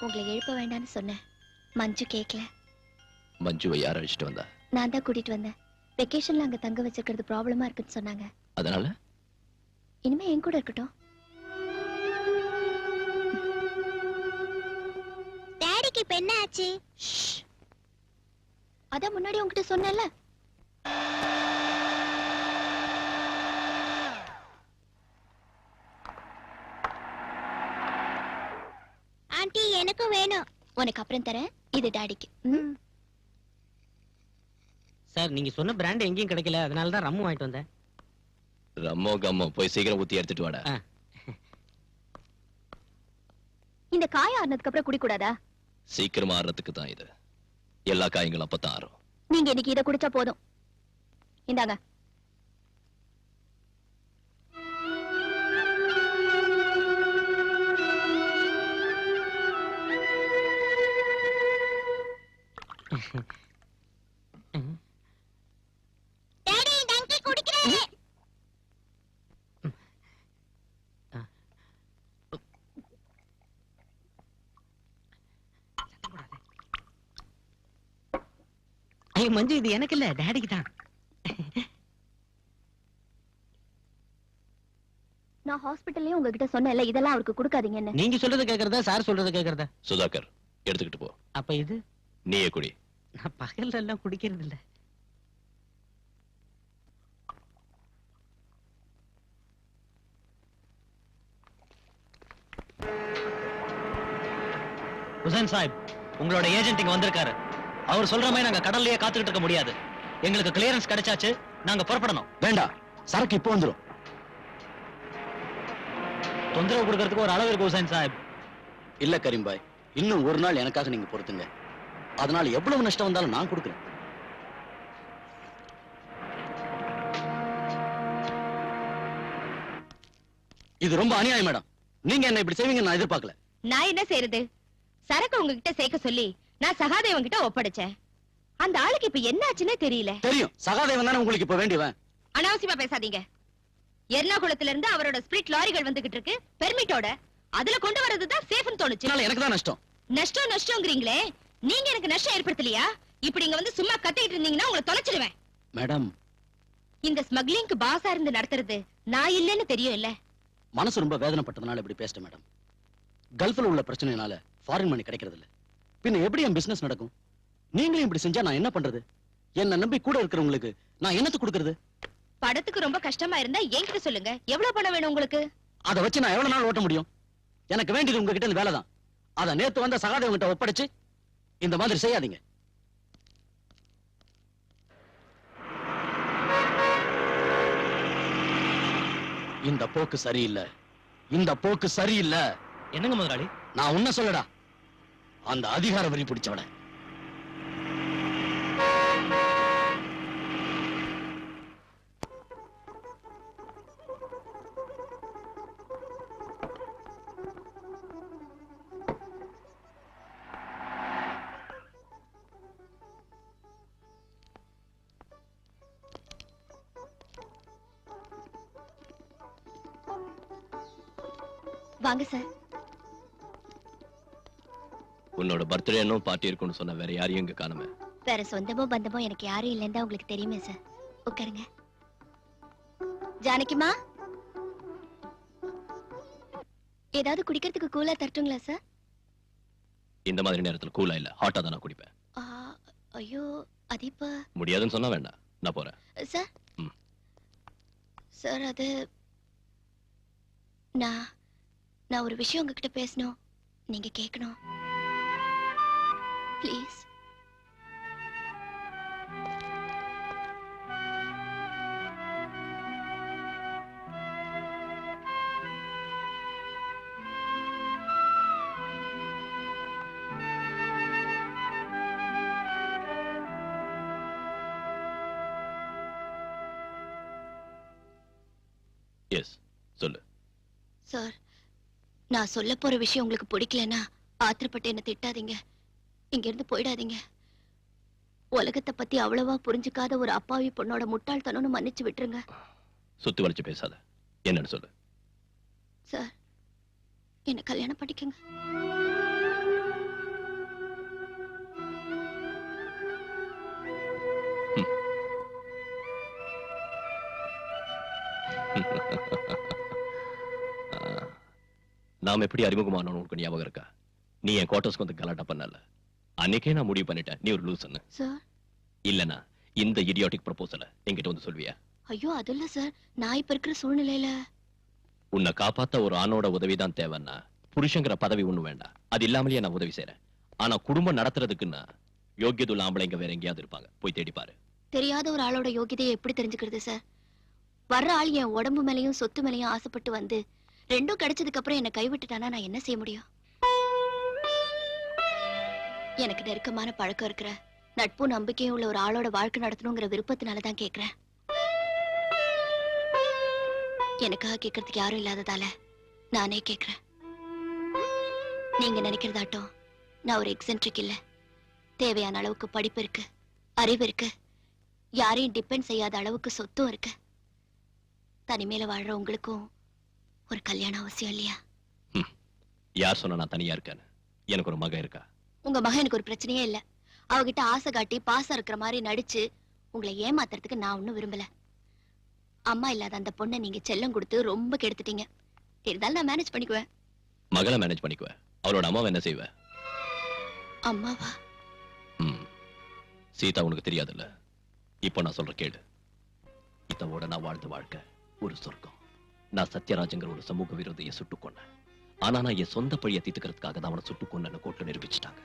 உங்களை எழுப்ப வேண்டாம்னு சொன்னேன். மஞ்சு கேட்கல. மஞ்சுவை யார் அழைச்சிட்டு வந்தா? நான் தான் கூட்டிட்டு வந்தேன். வெக்கேஷன்ல அங்க தங்க வச்சிருக்கிறது ப்ராப்ளமா இருக்குன்னு சொன்னாங்க. அதனால இனிமே என் கூட இருக்கட்டும். டாடிக்கு இப்ப என்ன ஆச்சு? அதான் முன்னாடி உன்கிட்ட சொன்னேன்ல. ஆண்டி எனக்கும் வேணும். உனக்கு அப்புறம் தரேன். இது டாடிக்கு. சார் நீங்க சொன்ன பிராண்ட் எங்கேயும் கிடைக்கல, அதனால தான் ரம்மு வாங்கிட்டு வந்தேன். ரம்மோ கம்மோ போய் சீக்கிரம் ஊத்தி எடுத்துட்டு வாடா. இந்த காய ஆறுனதுக்கு அப்புறம் குடிக்கூடாதா? சீக்கிரமா ஆறதுக்கு தான் இது. எல்லா காயங்களும் அப்பதான் ஆறும். நீங்க இன்னைக்கு இதை குடிச்சா போதும். இந்தாங்க. டாடி டங்கி குடிக்கிறேன். ஐயோ மஞ்சு, இது எனக்கு இல்ல, டாடிக்கு தான். நான் ஹாஸ்பிடல்லயே உங்ககிட்ட சொன்னேன்ல, இதெல்லாம் அவருக்கு கொடுக்காதீங்கன்னு. நீங்க சொல்றது கேக்குறதா சார் சொல்றது கேக்குறதா? சுதாகர் எடுத்துக்கிட்டு போ. அப்ப இது நீயே குடி. நான் பகல்ல எல்லாம் குடிக்கிறது இல்ல. ஹுசைன் சாஹிப், உங்களோட ஏஜென்ட் இங்க வந்திருக்காரு. அவர் சொல்ற மாதிரி நாங்க கடல்லயே காத்துக்கிட்டு இருக்க முடியாது. எங்களுக்கு கிளியரன்ஸ் கிடைச்சாச்சு, நாங்க புறப்படணும். வேண்டாம், சரக்கு இப்போ வந்துரும். தொந்தரவு கொடுக்கறதுக்கு ஒரு அளவு இருக்கு ஹுசைன் சாஹிப். இல்ல கரீம்பாய், இன்னும் ஒரு நாள் எனக்காக நீங்க பொறுத்துங்க. அதனால எவ்வளவு நஷ்டம் வந்தாலும் நான் கொடுக்குறேன். இது ரொம்ப அநியாயம் மேடம். நீங்க என்ன இப்படி செய்வீங்க நான் எதிர்பார்க்கல. நான் என்ன செய்யறது? சரக்கு உங்ககிட்ட சேர்க்க சொல்லி நான் சகாதேவன் கிட்ட ஒப்படைச்சேன். அந்த ஆளுக்கு இப்ப என்ன ஆச்சுன்னே தெரியல. தெரியும், சகாதேவன் தானே உங்களுக்கு இப்ப வேண்டியவன். அனாவசியமா பேசாதீங்க. எர்ணாகுளத்துல இருந்து அவரோட ஸ்பிரிட் லாரிகள் வந்துகிட்டு இருக்கு பெர்மிட்டோட. அதுல கொண்டு வரதுதான் சேஃப்னு தோணுச்சு. எனக்கு தான் நஷ்டம். நஷ்டம்ங்கறீங்களே, நீங்க எனக்கு நஷ்டம் ஏற்படுத்தலையா? இப்படி இங்க வந்து சும்மா கத்திட்டு இருந்தீங்கன்னா உங்களை தொலைச்சிடுவேன். மேடம், இந்த ஸ்மக்லிங்க்கு பாஸா இருந்து நடத்துறது நான் இல்லன்னு தெரியும் இல்ல? மனசு ரொம்ப வேதனைப்பட்டதுனால இப்படி பேசிட்டேன் மேடம். கல்ஃப்ல உள்ள பிரச்சனைனால ஃபாரின் மணி கிடைக்கிறது இல்ல. பின்ன எப்படி என் பிசினஸ் நடக்கும்? நீங்களும் இப்படி செஞ்சா நான் என்ன பண்றது? என்ன நம்பி கூட இருக்கிறவங்களுக்கு நான் என்னத்து கொடுக்கறது? படத்துக்கு ரொம்ப கஷ்டமா இருந்தா என்கிட்ட சொல்லுங்க. எவ்வளவு பணம் வேணும் உங்களுக்கு? அதை வச்சு நான் எவ்வளவு நாள் ஓட்ட முடியும்? எனக்கு வேண்டியது உங்ககிட்ட இந்த வேலை தான். அதை நேத்து வந்த சகாதேவன் கிட்ட ஒப்படைச்சு இந்த மாதிரி செய்யாதீங்க. இந்த போக்கு சரியில்லை. இந்த போக்கு சரியில்லை. என்னங்க முதலாளி? நான் உன்ன சொல்லடா, அந்த அதிகார வரி பிடிச்சவன. வாங்க சார். உன்னோட பர்த்டே இன்னும் பார்ட்டி இருக்குன்னு சொன்ன வேற யாரையும் இங்க காணுமே. வேற சொந்தமோ பந்தமோ எனக்கு யாரும் இல்லைன்னு தான் உங்களுக்கு தெரியுமே சார். உட்காருங்க. ஜானகிமா, ஏதாவது குடிக்கிறதுக்கு கூலா தரட்டுங்களா சார்? இந்த மாதிரி நேரத்துல கூலா இல்ல, ஹாட்டா தான் நான் குடிப்பேன். ஐயோ, அது இப்ப முடியாதுன்னு சொன்னா வேண்டாம், நான் போறேன். சார். சார், அது நான் ஒரு விஷயம் உங்ககிட்ட பேசணும். நீங்க கேட்கணும் ப்ளீஸ். எஸ், சொல்லு. சார், நான் சொல்ல போற விஷயம் உங்களுக்கு பிடிக்கலன்னா ஆத்திரப்பட்டு என்ன திட்டாதீங்க. இங்க இருந்து போயிடாதீங்க. உலகத்தை பத்தி அவ்வளவா புரிஞ்சுக்காத ஒரு அப்பாவி பொண்ணோட முட்டாள்தனம்னு மன்னிச்சு விட்டுருங்க. சுத்தி வளைச்சு பேசாத, என்னன்னு சொல்லு. சார், என்ன கல்யாணம் பண்ணிக்கங்க. நாம் எப்படி அறிமுகமானோம் உனக்கு ஞாபகம் இருக்கா? நீ என் குவார்டர்ஸ்க்கு வந்து கலாட்டா பண்ணல. அன்னைக்கே நான் முடிவு பண்ணிட்டேன் நீ ஒரு லூசுன்னு. சார் இல்லனா இந்த இடியாட்டிக் ப்ரொபோசலை என்கிட்ட வந்து சொல்வியா? ஐயோ அது இல்ல சார், நான் இப்ப இருக்கிற சூழ்நிலையில உன்னை காப்பாத்த ஒரு ஆணோட உதவிதான் தேவைன்னா புருஷங்கிற பதவி ஒண்ணு வேண்டாம். அது இல்லாமலேயே நான் உதவி செய்யறேன். ஆனா குடும்பம் நடத்துறதுக்குன்னா யோகியதுள்ள ஆம்பளைங்க வேற எங்கேயாவது இருப்பாங்க, போய் தேடி பாரு. தெரியாத ஒரு ஆளோட யோகிதையை எப்படி தெரிஞ்சுக்கிறது சார்? வர்ற ஆள் என் உடம்பு மேலயும் சொத்து மேலயும் ஆசைப்பட்டு வந்து ரெண்டும் கிடைச்சதுக்கு அப்புறம் என்ன கைவிட்டுட்டானா நான் என்ன செய்ய முடியும்? எனக்கு நெருக்கமான பழக்கம் இருக்கிற நட்பு நம்பிக்கையும் உள்ள ஒரு ஆளோட வாழ்க்கை நடத்தணுங்கிற விருப்பத்தினாலதான் கேக்குறேன். எனக்காக கேட்கறதுக்கு யாரும் இல்லாததால நானே கேக்குறேன். நீங்க நினைக்கிறதாட்டம் நான் ஒரு எக்ஸென்ட்ரிக் இல்ல. தேவையான அளவுக்கு படிப்பு இருக்கு, அறிவு இருக்கு, யாரையும் டிபெண்ட் செய்யாத அளவுக்கு சொத்தும் இருக்கு. தனிமையில வாழ்ற உங்களுக்கும் ஒரு கல்யாணம் அவசியம் இல்லையா? யார் சொன்னா நான் தனியா இருக்கேன்னு? எனக்கு ஒரு மகன் இருக்கா. உங்க மகன் எனக்கு ஒரு பிரச்சனையே இல்ல. அவகிட்ட ஆசை காட்டி பாசம் இருக்கிற மாதிரி நடிச்சு உங்களை ஏமாத்துறதுக்கு நான் ஒண்ணும் விரும்பல. அம்மா இல்லாத அந்த பொண்ணை நீங்க செல்லம் கொடுத்து ரொம்ப கெடுத்துட்டீங்க. இருந்தாலும் நான் மேனேஜ் பண்ணிக்குவேன். மகளை மேனேஜ் பண்ணிக்குவேன். அவளோட அம்மாவை என்ன செய்வ? அம்மாவா? சீதா உனக்கு தெரியாதுல்ல. இப்போ நான் சொல்ற கேளு. இதோட நான் வாழ்ந்த வாழ்க்கை ஒரு சொர்க்கம். நான் சத்யராஜங்கிற ஒரு சமூக விரோதியை சுட்டுக் கொன்னேன். ஆனா நான் என் சொந்த பழியை தீர்த்துக்கிறதுக்காக தான் அவனை சுட்டுக் கொன்னு கோர்ட்ல நிரூபிச்சுட்டாங்க.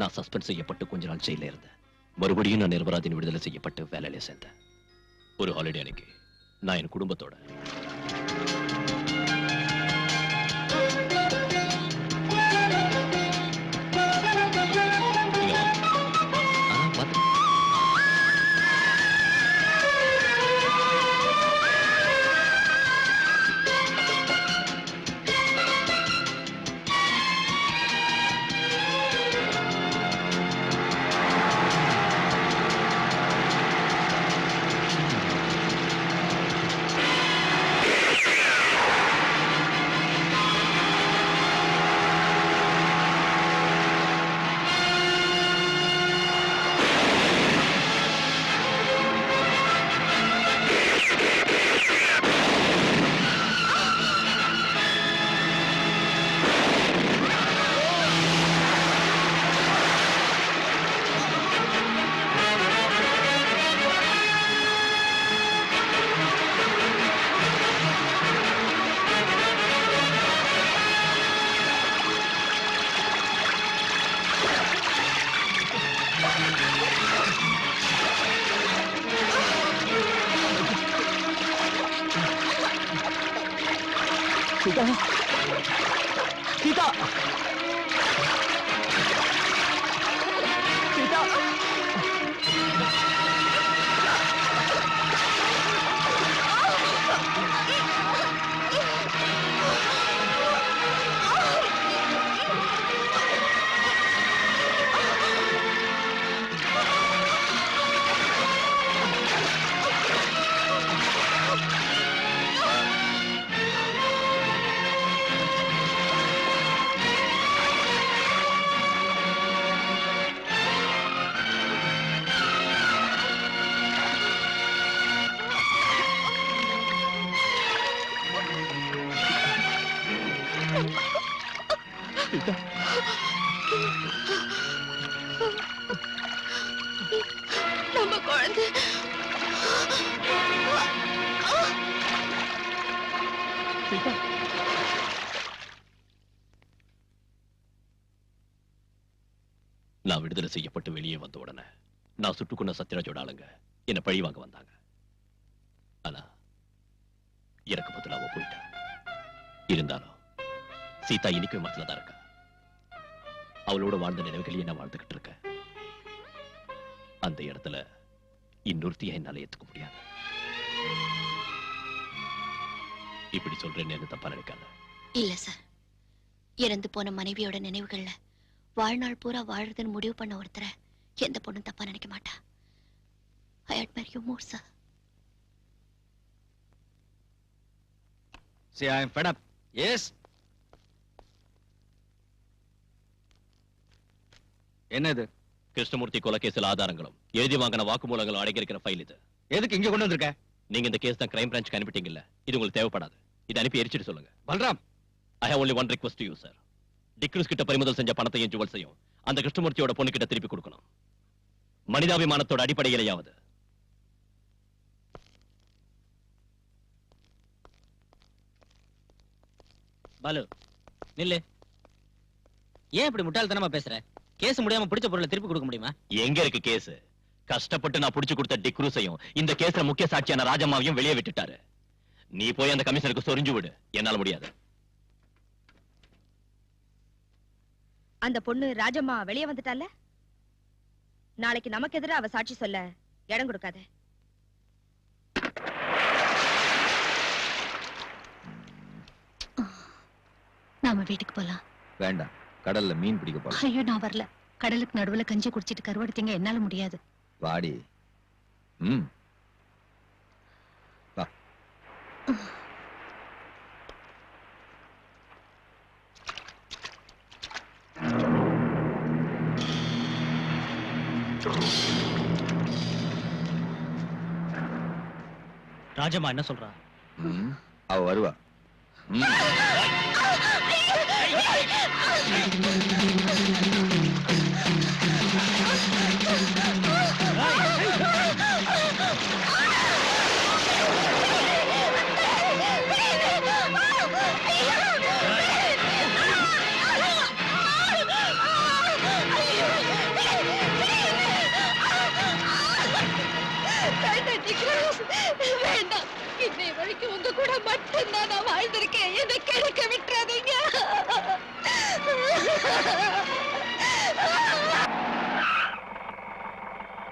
நான் சஸ்பெண்ட் செய்யப்பட்டு கொஞ்ச நாள் ஜெயில இருந்தேன். மறுபடியும் நான் நிரபராதின் விடுதலை செய்யப்பட்டு வேலையில சேர்ந்தேன். ஒரு ஹாலிடே அன்னைக்கு நான் என் குடும்பத்தோட சீதா, சீதா, சீதா. நம்ம குழந்தை நான் விடுதலை செய்யப்பட்டு வெளியே வந்த உடனே நான் சுட்டுக்கொண்ட சத்யராஜோட ஆளுங்க என்ன பழி வாங்க வந்தாங்க. ஆனா எனக்கு பதிலா அவ போயிட்டா. இருந்தாலும் சீதா இன்னைக்கு மனசுல தான் இருக்கா. அவளோட வாழ்ந்த நினைவுகளையே நான் வாழ்ந்துகிட்டு இருக்கேன். அந்த இடத்துல இன்னொருத்திய என்னால ஏத்துக்க முடியாது. இப்படி சொல்றேன்னு என்ன தப்பா நினைக்காத. இல்ல சார், இறந்து போன மனைவியோட நினைவுகள்ல வாழ்நாள் பூரா வாழறதுன்னு முடிவு பண்ண ஒருத்தரை எந்த பொண்ணும் தப்பா நினைக்க மாட்டா. I admire you more, sir. See, I am fed up. Yes. என்னது? கிருஷ்ணமூர்த்தி கொலை கேஸ்ல ஆதாரங்களும் எழுதி வாங்கின வாக்குமூலங்களும் அடங்கியிருக்கிற ஃபைல் இது. எதுக்கு இங்க கொண்டு வந்திருக்க? நீங்க இந்த கேஸ் தான் கிரைம் பிரான்ச்சுக்கு அனுப்பிட்டீங்கல்ல, இது உங்களுக்கு தேவைப்படாது. இதை அனுப்பி எரிச்சிட்டு சொல்லுங்க. Balram, I have only one request to you, sir. D'Cruz கிட்ட பறிமுதல் செஞ்ச பணத்தையும் ஜுவல்ஸையும் அந்த கிருஷ்ணமூர்த்தியோட பொண்ணு கிட்ட திருப்பி கொடுக்கணும். மனிதாபிமானத்தோட அடிப்படையிலேயாவது. பாலு நில்லு. ஏன் இப்படி முட்டாள்தனமா பேசுற? கேஸ் முடியாம பிடிச்ச பொருளை திருப்பி கொடுக்க முடியுமா? எங்க இருக்கு கேஸ்? கஷ்டப்பட்டு நான் புடிச்சு கொடுத்த டிக்ரூஸையும் இந்த கேஸ்ல முக்கிய சாட்சியான ராஜம்மாவையும் வெளியே விட்டுட்டாரு. நீ போய் அந்த கமிஷனருக்கு சொரிஞ்சு விடு. என்னால முடியாது. அந்த பொண்ணு ராஜம்மா வெளியே வந்துட்டால, நாளைக்கு நமக்கு எதிராக அவ சாட்சி சொல்ல இடம் கொடுக்காத. நாம வீட்டுக்கு போலாம். வேண்டாம், கடல்ல மீன் பிடிக்க போறோம். ஐயோ நான் வரல. கடலுக்கு நடுவுல கஞ்சி குடிச்சிட்டு கருவாடுத்தீங்க, என்னால முடியாது. வாடி. வா. ராஜம்மா என்ன சொல்றா? அவ வருவா. வேண்டாம், இன்னை வரைக்கும் உங்க கூட மட்டும்தான் நான் வாழ்ந்திருக்கேன். என்னை கெடுக்க விட்டுறாதீங்க.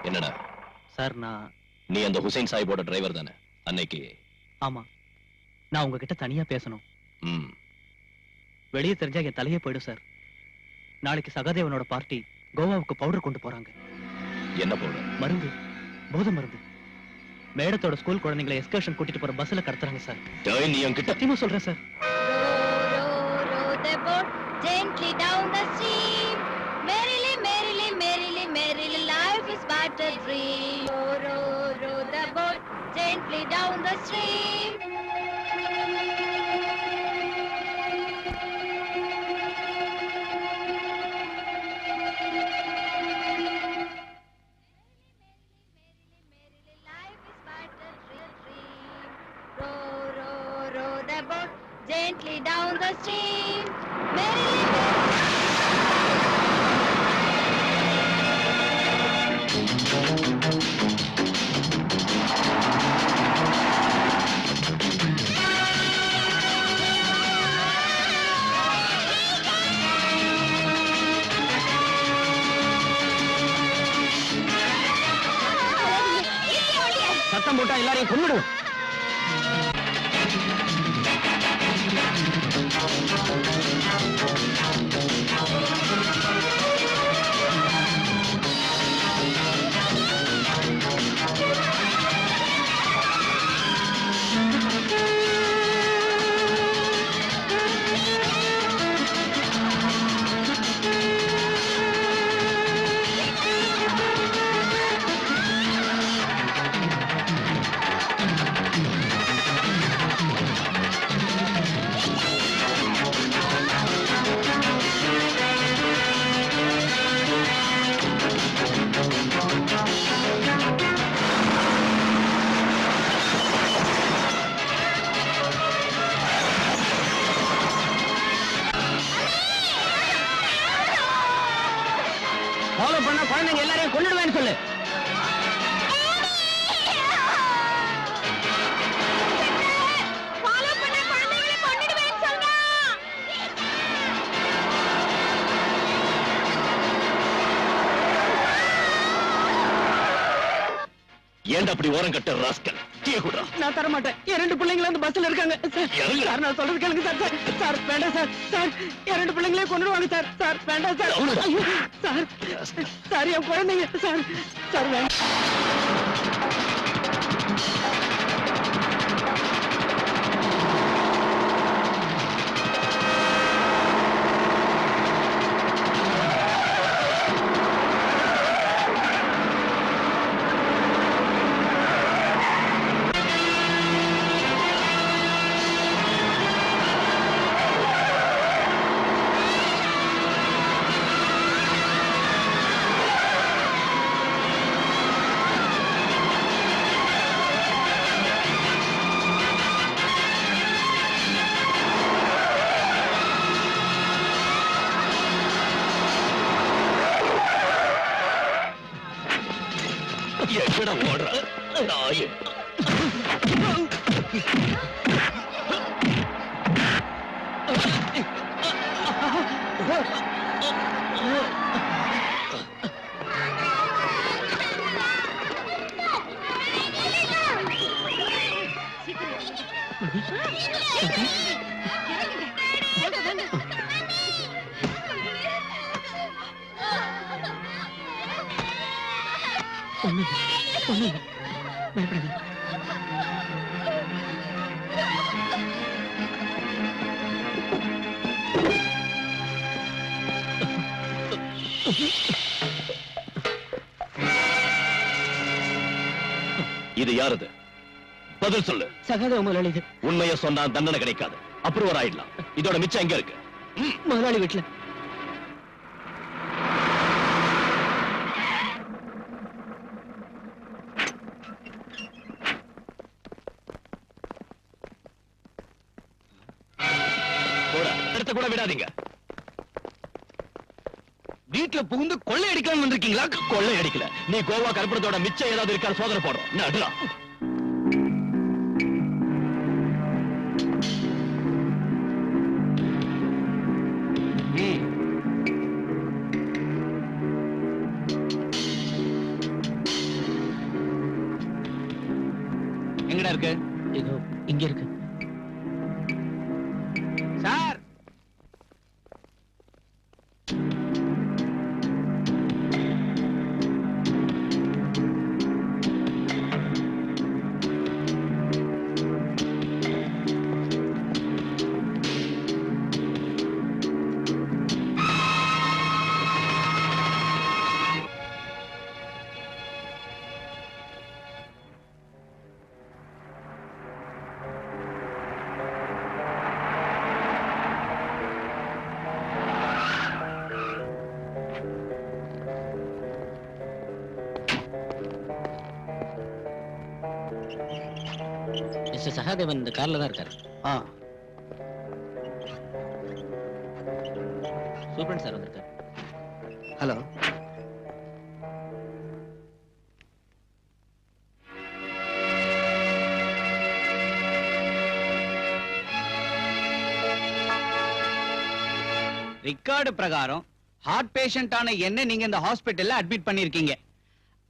என்னடா சார், நீ அந்த ஹுசைன் சாஹிபோட டிரைவர் தானே அன்னைக்கு? ஆமா, நான் உங்ககிட்ட தனியா பேசணும். வெளியே தெரிஞ்சா என் தலையே போயிடும் சார். நாளைக்கு சகாதேவனோட பார்ட்டி கோவாவுக்கு பவுடர் கொண்டு போறாங்க. என்ன பவுடர்? மருந்து, போதை மருந்து. மேடத்தோட ஸ்கூல் குழந்தைங்களை எஸ்கர்ஷன் கூட்டிட்டு போற பஸ்ல கடத்துறாங்க சார். நீ என்கிட்ட சத்தியமா சொல்றேன் sir. Gently down the stream, merrily, merrily, merrily, merrily, life is but a dream. Row, row, row the boat gently down the stream. Gently down the stream, merrily, சத்தம் போட்டா எல்லாரையும் கொன்னுடுவோம். ஃபாலோ பண்ண குழந்தைங்க எல்லாரையும் கொன்னுடுவேன்னு சொல்லு. ஏன்டா அப்படி ஓரம் கட்ட ராஸ்கல்? நான் தர மாட்டேன். என் 2 பிள்ளைங்களும் அந்த பஸ்ல இருக்காங்க. சார் நான் சொல்றது கேளுங்க சார். சார் வேண்டாம் சார். சார் என் 2 பிள்ளைங்களையும் கொன்னுடுவாங்க சார். சார் வேண்டாம் சார். ஐயோ, சார் சார் என் குழந்தைங்க சார். சார் எங்கடா ஓடுற நாயே? இது யாரது? பதில் சொல்லு. சகாதேவ முதலாளி இது. உண்மையை சொன்னா தண்டனை கிடைக்காது, அப்ரூவர் ஆயிடலாம். இதோட மிச்சம் எங்க இருக்கு? முதலாளி வீட்டுல. எடுத்த கூட விடாதீங்க. வீட்டுல புகுந்து கொள்ளை அடிக்காம வந்திருக்கீங்களா? கொள்ளை அடிக்கல. நீ கோவா கருப்பணத்தோட மிச்சம் ஏதாவது இருக்கா சோதனை போடுறோம். நடுறா. எங்கடா இருக்கு? இதோ இங்க இருக்கு. சார், மிஸ்டர் சகாதேவன் இந்த கார்ல தான் இருக்காரு. சூப்பரண்ட் சார் வந்திருக்காரு. ஹலோ. ரெக்கார்டு பிரகாரம் ஹார்ட் பேஷண்டான என்ன நீங்க இந்த ஹாஸ்பிடல்ல அட்மிட் பண்ணிருக்கீங்க.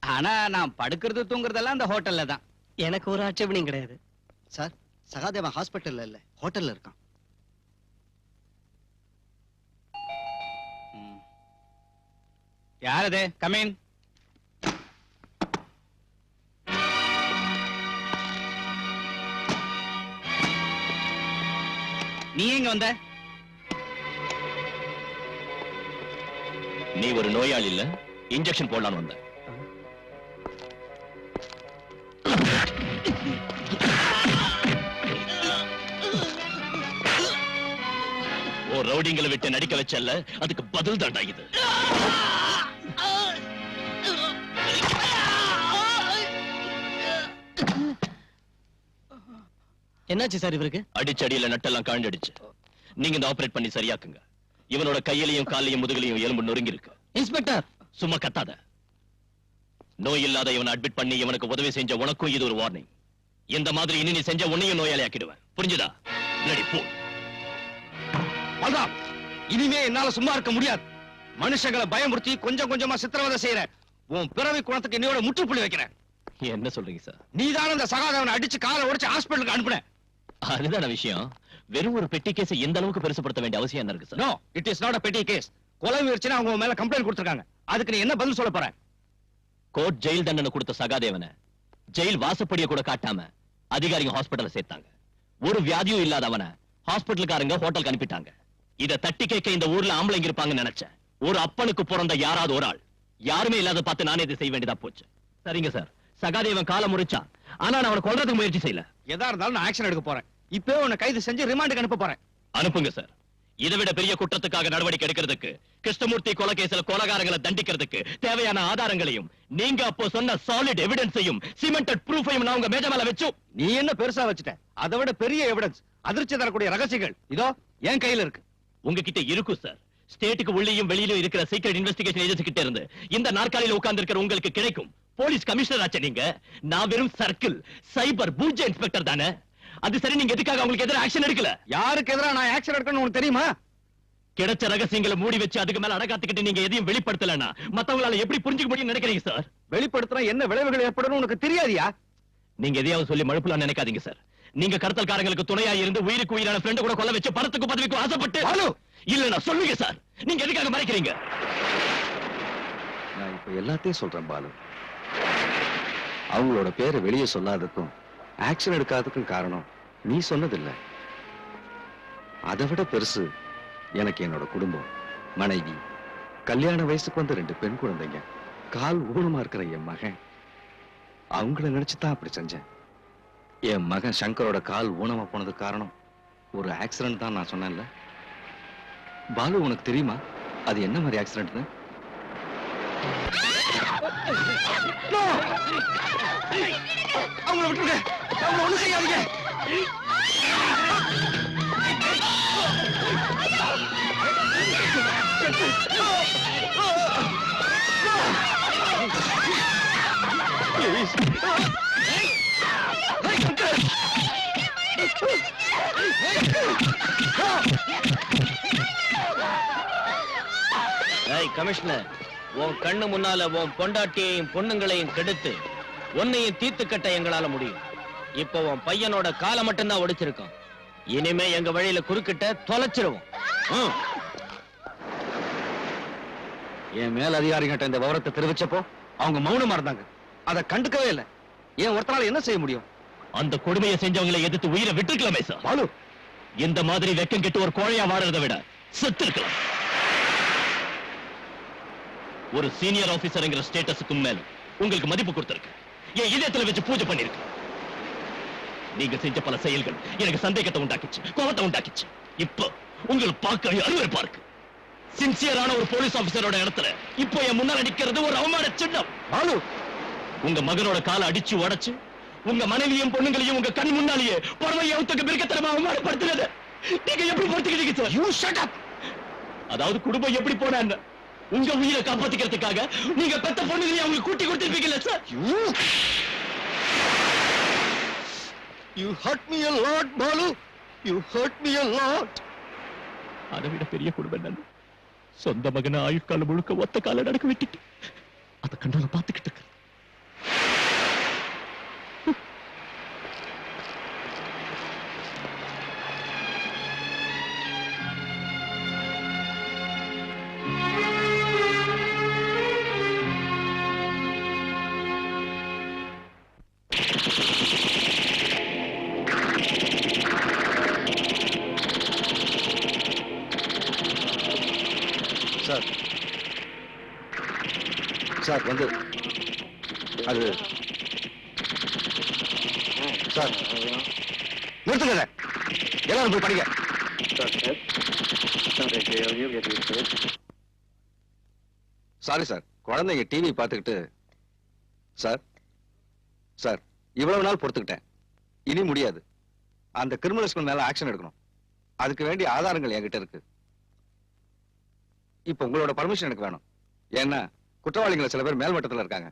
ஆனா நான் படுக்கிறது தூங்குறதெல்லாம் இந்த ஹோட்டல்ல தான். எனக்கு ஒரு ஆட்சேபனையும் கிடையாது சார். சகாதேவன் ஹாஸ்பிட்டல்ல இல்ல, ஹோட்டல்ல இருக்கான். யார் அது? Come in. நீ எங்க வந்த? நீ ஒரு நோயாளி இல்ல, இன்ஜெக்ஷன் போடலான்னு வந்த. ஓ ரவுடிங்களை விட்டு நடிக்க வச்சல்ல, அதுக்கு பதில் தாண்டா இது. என்னாச்சு சார் இவருக்கு? அடிச்சடியில நட்டெல்லாம் காண்டடிச்சு. நீங்க இந்த ஆபரேட் பண்ணி சரியாக்குங்க. இவனோட கையிலையும் காலையும் முதுகிலையும் எலும்பு நொறுங்கி இருக்கு. இன்ஸ்பெக்டர், சும்மா கத்தாத. நோய் இல்லாத இவனை அட்மிட் பண்ணி இவனுக்கு உதவி செஞ்ச உனக்கும் இது ஒரு வார்னிங். இந்த மாதிரி இனி நீ செஞ்ச உன்னையும் நோயாளி ஆக்கிடுவேன். புரிஞ்சுதா? ரெடி போ. பல்ராம், இனிமே என்னால சும்மா இருக்க முடியாது. மனுஷங்களை பயமுறுத்தி கொஞ்சம் கொஞ்சமா சித்திரவதை செய்யற உன் பிறவி குணத்துக்கு என்னையோட முற்றுப்புள்ளி வைக்கிறேன். என்ன சொல்றீங்க சார்? நீதான இந்த சகாதேவனை அடிச்சு காலை உடைச்சு ஹாஸ்பிட்டலுக்கு அனுப்புன. அதுதான விஷயம். வெறும் ஒரு பெட்டி கேஸ் எந்த அளவுக்கு பெருசுப்படுத்த வேண்டிய அவசியம் என்ன இருக்கு sir? No, it is not a petty case. கொலை முயற்சினா அவங்க மேல கம்ப்ளைண்ட் கொடுத்திருக்காங்க. அதுக்கு நீ என்ன பதில் சொல்ல போற? கோர்ட் ஜெயில் தண்டனை கொடுத்த சகாதேவனை ஜெயில் வாசப்படியை கூட காட்டாம அதிகாரிங்க ஹாஸ்பிடல்ல சேர்த்தாங்க. ஒரு வியாதியும் இல்லாதவனை ஹாஸ்பிட்டலுக்காரங்க ஹோட்டலுக்கு அனுப்பிட்டாங்க. இத தட்டி கேட்க இந்த ஊர்ல ஆம்பளைங்க இருப்பாங்கன்னு நினைச்சேன். ஒரு அப்பனுக்கு பிறந்த யாராவது ஒரு ஆள் யாருமே இல்லாத பார்த்து நானே இதை செய்ய வேண்டியதா போச்சு. சரிங்க சார், சகாதேவன் காலை முறிச்சா, ஆனா நான் அவனை கொல்றதுக்கு முயற்சி செய்யல. எதா இருந்தாலும் நான் ஆக்ஷன் எடுக்க போறேன். இப்பவே உன்னை கைது செஞ்சு ரிமாண்டுக்கு அனுப்ப போறேன். அனுப்புங்க சார். இதை விட பெரிய குற்றத்துக்காக நடவடிக்கை எடுக்கிறதுக்கு, கிருஷ்ணமூர்த்தி கொலை கேஸ்ல கொலைகாரங்களை தண்டிக்கிறதுக்கு தேவையான ஆதாரங்களையும் நீங்க அப்போ சொன்ன சாலிட் எவிடன்ஸையும் சிமெண்டட் ப்ரூஃபையும் நான் உங்க மேஜ மேல வச்சு. நீ என்ன பெருசா வச்சுட்ட? அதை விட பெரிய எவிடன்ஸ், அதிர்ச்சி தரக்கூடிய ரகசியங்கள் இதோ என் கையில இருக்கு. உங்ககிட்ட இருக்கும் சார். ஸ்டேட்டுக்கு உள்ளேயும் வெளியிலும் இருக்கிற சீக்ரெட் இன்வெஸ்டிகேஷன் ஏஜென்சி கிட்ட இருந்து இந்த நாற்காலியில உட்கார்ந்து இருக்கிற உங்களுக்கு கிடைக்கும். போலீஸ் கமிஷனர் ஆச்சு நீங்க. நான் வெறும் சர்க்கிள் சைபர் பூஜ்ஜ இன்ஸ்பெக்டர் தானே. அது சரி, நீங்க எதுக்காக அவங்களுக்கு எதிராக ஆக்ஷன் எடுக்கல? யாருக்கு எதிரா நான் ஆக்ஷன் எடுக்கணும்னு உனக்கு தெரியுமா? கிடைச்ச ரகசியங்களை மூடி வச்சு அதுக்கு மேல அடகாத்துக்கிட்டு நீங்க எதையும் வெளிப்படுத்தலனா மத்தவங்களால எப்படி புரிஞ்சுக்க முடியும்னு நினைக்கிறீங்க சார்? வெளிப்படுத்தினா என்ன விளைவுகள் ஏற்படும் உனக்கு தெரியாதியா? நீங்க எதையாவது சொல்லி மழுப்பலாம் நினைக்காதீங்க சார். நீங்க கடத்தல்காரங்களுக்கு துணையா இருந்து உயிருக்கு உயிரான ஃப்ரெண்ட் கூட கொல்ல வச்சு பணத்துக்கு பதவிக்கு ஆசைப்பட்டு இல்ல சொல்லுங்க சார், நீங்க எதுக்காக மறைக்கிறீங்க? நான் இப்ப எல்லாத்தையும் சொல்றேன் பாலு. அவங்களோட பேரை வெளியே சொல்லாததுக்கும் ஆக்ஷன் எடுக்காததுக்கும் காரணம் நீ சொன்னதில்லை. அதை விட பெருசு எனக்கு என்னோட குடும்பம், மனைவி, கல்யாண வயசுக்கு வந்த 2 பெண் குழந்தைங்க, கால் ஊனமா இருக்கிற என் மகன். அவங்கள நினைச்சுதான் அப்படி செஞ்சேன். என் மகன் சங்கரோட கால் ஊனமா போனதுக்கு காரணம் ஒரு ஆக்சிடென்ட் தான் நான் சொன்னேன்ல. பாலு, உனக்கு தெரியுமா அது என்ன மாதிரி ஆக்சிடென்ட்னு? அவங்கள விட்டுருங்க, அவங்கள ஒண்ணு செய்யாதீங்க. கமிஷனர், உன் கண்ணு முன்னால உன் பொண்டாட்டியையும் பொண்ணுங்களையும் கெடுத்து உன்னையும் தீர்த்து கட்ட எங்களால முடியும். இப்ப உன் பையனோட காலை மட்டும்தான் ஒடிச்சிருக்கோம். இனிமே எங்க வழியில குறுக்கிட்ட தொலைச்சிருவோம். என் மேல் அதிகாரிகிட்ட இந்த விவரத்தை தெரிவிச்சப்போ அவங்க மௌனமா இருந்தாங்க. அதை கண்டுக்கவே இல்லை. ஏன் ஒருத்தரால என்ன செய்ய முடியும்? அந்த கொடுமையை செஞ்சவங்களை எதிர்த்து உயிரை விட்டுருக்கலாமே சார். பாலு, இந்த மாதிரி வெக்கம் கெட்டு ஒரு கோழையா வாழறதை விட செத்து இருக்கலாம். ஒரு சீனியர் ஆபீசர்ங்கிற ஸ்டேட்டஸுக்கு மேல உங்களுக்கு மதிப்பு கொடுத்திருக்கு. என் இதயத்துல வச்சு பூஜை பண்ணிருக்கு. நீங்க செஞ்ச பல செயல்கள் எனக்கு சந்தேகத்தை உண்டாக்கிச்சு, கோபத்தை உண்டாக்கிச்சு. இப்போ உங்களுக்கு பார்க்க அருவருப்பா இருக்கு. சின்சியரான ஒரு போலீஸ் ஆபீசரோட இடத்துல இப்போ என் முன்னால நிக்கிறது ஒரு அவமான சின்னம். பாலு, உங்க மகனோட காலை அடிச்சு உடைச்சு உங்க மனைவியும் பொண்ணுங்களையும் உங்க கண் முன்னாலேயே புறவை அவுத்துக்கு மிருகத்தனமா அவமானப்படுத்துறது நீங்க எப்படி பொறுத்துக்கிட்டீங்க சார்? You shut up. அதாவது குடும்பம் எப்படி போனா என்ன, உங்க உயிரை காப்பாத்திக்கிறதுக்காக நீங்க பெத்த பொண்ணுங்களையும் அவங்க கூட்டி கொடுத்திருப்பீங்கல்ல sir? You hurt me a lot, Balu. You hurt me a lot. அதை விட பெரிய குடும்பம் என்னன்னு சொந்த மகனை ஆயுட்காலம் முழுக்க ஒத்த கால நடக்க விட்டுட்டு அதை கண்டால பாத்துக்கிட்டு இருக்க. சார், சார் வந்து அது சார் நிறுத்துங்க. எல்லாரும் போய் படிங்க. சாரி சார், குழந்தைங்க டிவி பார்த்துக்கிட்டு. சார் சார் இவ்வளவு நாள் பொறுத்துக்கிட்டேன், இனி முடியாது. அந்த கிரிமினல்ஸ்க்கு மேல ஆக்ஷன் எடுக்கணும். அதுக்கு வேண்டிய ஆதாரங்கள் என்கிட்ட இருக்கு. இப்ப உங்களோட பர்மிஷன் எனக்கு வேணும். ஏன்னா குற்றவாளிகள் சில பேர் மேல்மட்டத்தில் இருக்காங்க.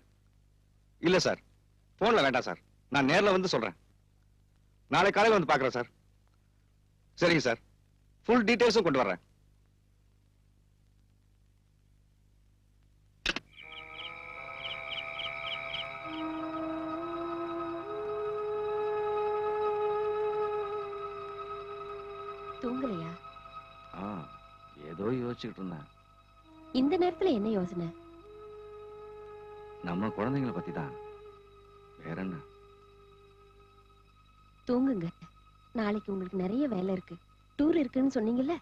இல்ல சார், போன்ல வேண்டாம் சார், நான் நேர்ல வந்து சொல்றேன். நாளை காலையில் வந்து பாக்குறேன் சார். சரிங்க சார், ஃபுல் டீடைல்ஸும் கொண்டு வர்றேன். தூங்கலையா? ஏதோ யோசிச்சுக்கிட்டு இருந்தேன். இந்த நேரத்துல என்ன யோசனை? நம்ம குழந்தைங்களை பத்தி தான். வேற என்ன? தூங்குங்க. நாளைக்கு உங்களுக்கு நிறைய வேலை இருக்கு. டூர் இருக்குன்னு சொன்னீங்கல்ல.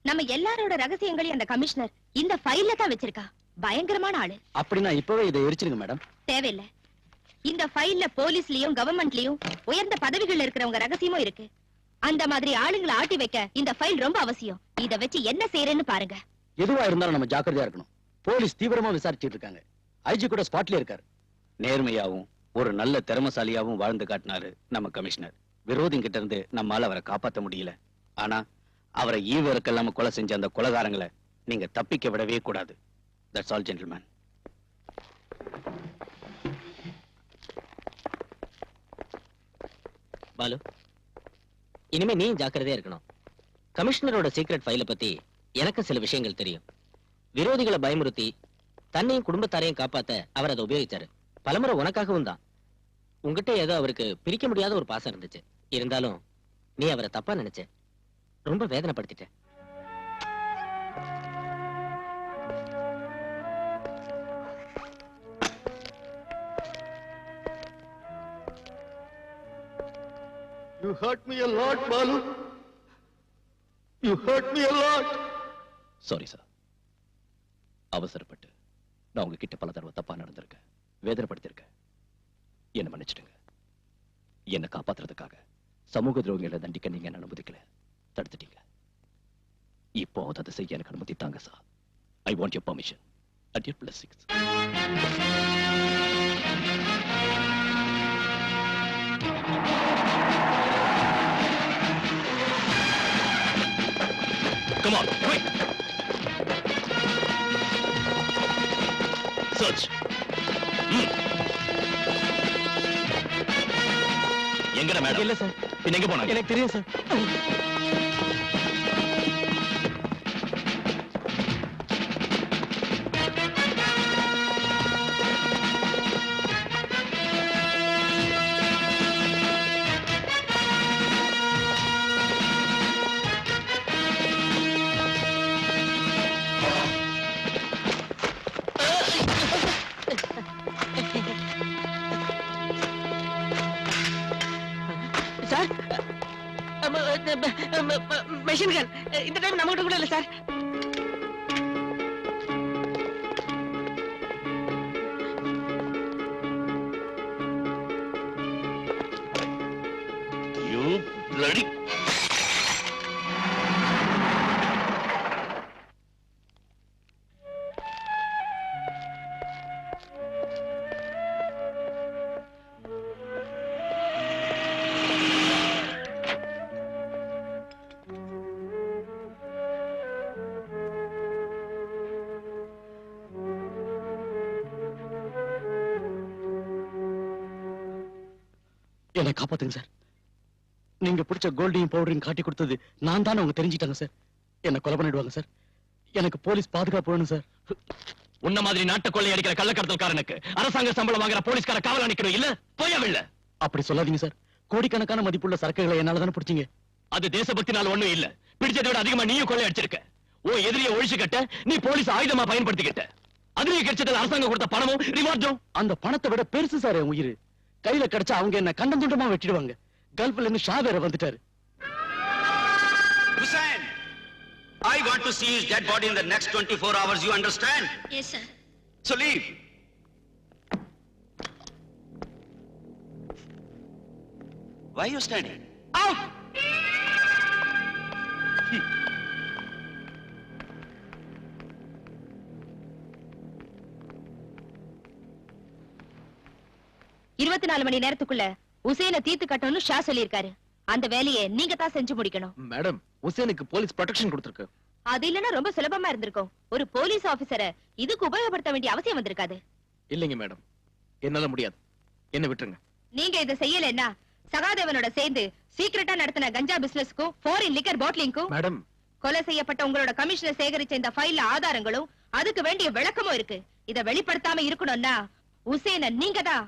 நம்ம எல்லாரோட ரகசியங்களையும் அந்த கமிஷனர் இந்த ஃபைல்ல தான் வச்சிருக்கா. பயங்கரமான ஆளு. அப்படின்னா இப்பவே இதை எரிச்சிருங்க மேடம். தேவையில்ல. இந்த ஃபைல்ல போலீஸ்லயும் கவர்மெண்ட்லயும் உயர்ந்த பதவிகள்ல இருக்கிறவங்க ரகசியமும் இருக்கு. அந்த மாதிரி ஆளுங்களை ஆட்டி வைக்க இந்த ஃபைல் ரொம்ப அவசியம். இத வச்சு என்ன செய்யறேன்னு பாருங்க. எதுவா இருந்தாலும் நம்ம ஜாக்கிரதையா இருக்கணும். போலீஸ் தீவிரமா விசாரிச்சுட்டு இருக்காங்க. ஐஜி கூட ஸ்பாட்ல இருக்காரு. நேர்மையாவும் ஒரு நல்ல திறமசாலியாவும் வாழ்ந்து காட்டினாரு நம்ம கமிஷனர். விரோதிங்கிட்ட இருந்து நம்மால அவரை காப்பாத்த முடியல. ஆனா அவரை ஈவருக்கெல்லாம் கொலை செஞ்ச அந்த கொலைகாரங்களை நீங்க தப்பிக்க விடவே கூடாது. That's all gentleman. பாலு, இனிமே நீ ஜாக்கிரதையா இருக்கணும். கமிஷனரோட சீக்ரெட் ஃபைல பத்தி எனக்கு சில விஷயங்கள் தெரியும். விரோதிகளை பயமுறுத்தி தன்னையும் குடும்பத்தாரையும் காப்பாத்த அவர் அதை உபயோகிச்சாரு. பலமுறை உனக்காகவும் தான். உங்ககிட்ட ஏதோ அவருக்கு பிரிக்க முடியாத ஒரு பாசம் இருந்துச்சு. இருந்தாலும் நீ அவரை தப்பா நினைச்ச. ரொம்ப வேதனைப்படுத்திட்ட. You hurt me a lot, Balu. You hurt me a lot. Sorry sir. அவசரப்பட்டு நான் உங்ககிட்ட பல தடவை தப்பா நடந்திருக்கேன், வேதனைப்படுத்திருக்கேன். என்ன மன்னிச்சிடுங்க. என்ன காப்பாத்துறதுக்காக சமூக துரோகிகளை தண்டிக்க நீங்க என்ன அனுமதிக்கல, தடுத்துட்டீங்க. இப்போ அதை செய்ய எனக்கு அனுமதி தாங்க sir. I want your permission at your blessings. Come on, quick! Search. எங்கடா மேடம்? இல்ல சார். பின்ன எங்க போனாங்க? எனக்கு தெரியும் சார். சார், மெஷின் கன் இந்த டைம் நம்ம கிட்ட கூட இல்ல சார். You bloody... என்னை காப்பாத்துங்க சார். நீங்க பிடிச்ச கோல்டையும் பவுடரையும் காட்டி கொடுத்தது நான் தான் அவங்க தெரிஞ்சிட்டாங்க சார். என்ன கொலை பண்ணிடுவாங்க சார். எனக்கு போலீஸ் பாதுகாப்பு வேணும் சார். உன்ன மாதிரி நாட்டு கொள்ளை அடிக்கிற கள்ளக்கடத்தல்காரனுக்கு அரசாங்க சம்பளம் வாங்குற போலீஸ்கார காவல் நிக்கணும் இல்ல? போயவில்லை. அப்படி சொல்லாதீங்க சார். கோடிக்கணக்கான மதிப்புள்ள சரக்குகளை என்னால தானே பிடிச்சீங்க. அது தேசபக்தினால ஒண்ணும் இல்ல. பிடிச்சதை விட அதிகமா நீயும் கொள்ளை அடிச்சிருக்க. ஓ எதிரியை ஒழிச்சு கட்ட நீ போலீஸ் ஆயுதமா பயன்படுத்திக்கிட்ட. அதுலயே கிடைச்சதுல அரசாங்கம் கொடுத்த பணமும் ரிவார்டும். அந்த பணத்தை விட பெருசு சார் என் உயிர். கையில கிடைச்சா அவங்க என்ன கண்டம் துண்டமா வெட்டிடுவாங்க. கல்ஃப்ல இருந்து ஷா வேற வந்துட்டாரு. Hussain, I want to see his dead body in the next 24 hours. You understand? Yes, sir. So leave. Why are you standing? Out! 24 மணி நேரத்துக்குள்ள உசேனை தீர்த்து கட்டணும்னு ஷா சொல்லியிருக்காரு. அந்த வேலையை நீங்க தான் செஞ்சு முடிக்கணும். மேடம், உசேனுக்கு போலீஸ் ப்ரொடெக்ஷன் கொடுத்திருக்கு. அது இல்லன்னா ரொம்ப சுலபமா இருந்திருக்கும். ஒரு போலீஸ் ஆபீசரை இதுக்கு உபயோகப்படுத்த வேண்டிய அவசியம் வந்திருக்காது. இல்லைங்க மேடம், என்னால முடியாது. என்ன விட்டுருங்க. நீங்க இதை செய்யலைன்னா சகாதேவனோட சேர்ந்து சீக்கிரட்டா நடத்தின கஞ்சா பிசினஸ்க்கும் ஃபாரின் லிக்கர் பாட்டிலிங்க்கும் மேடம், கொலை செய்யப்பட்ட உங்களோட கமிஷனர் சேகரிச்ச இந்த ஃபைல்ல ஆதாரங்களும் அதுக்கு வேண்டிய விளக்கமும் இருக்கு. இத வெளிப்படுத்தாம இருக்கணும்னா உசேன நீங்க தான்.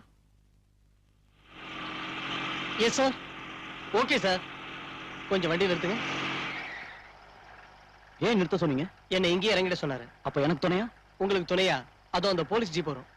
Yes sir. Okay sir. கொஞ்சம் வண்டி நிறுத்துங்க. ஏன் நிறுத்த சொன்னீங்க? என்ன இங்கே இறங்கிட சொன்னாரு. அப்ப எனக்கு துணையா? உங்களுக்கு துணையா? அதோ அந்த போலீஸ் ஜீப் வரும்.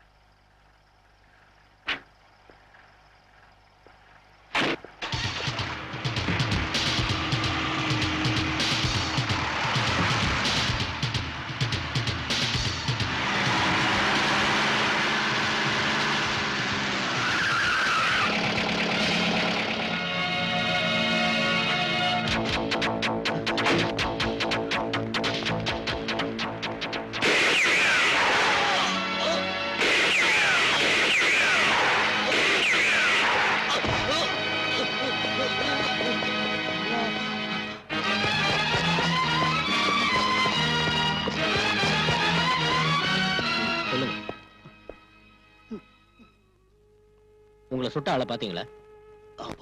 உங்களை சுட்ட ஆளை பாத்தீங்களா?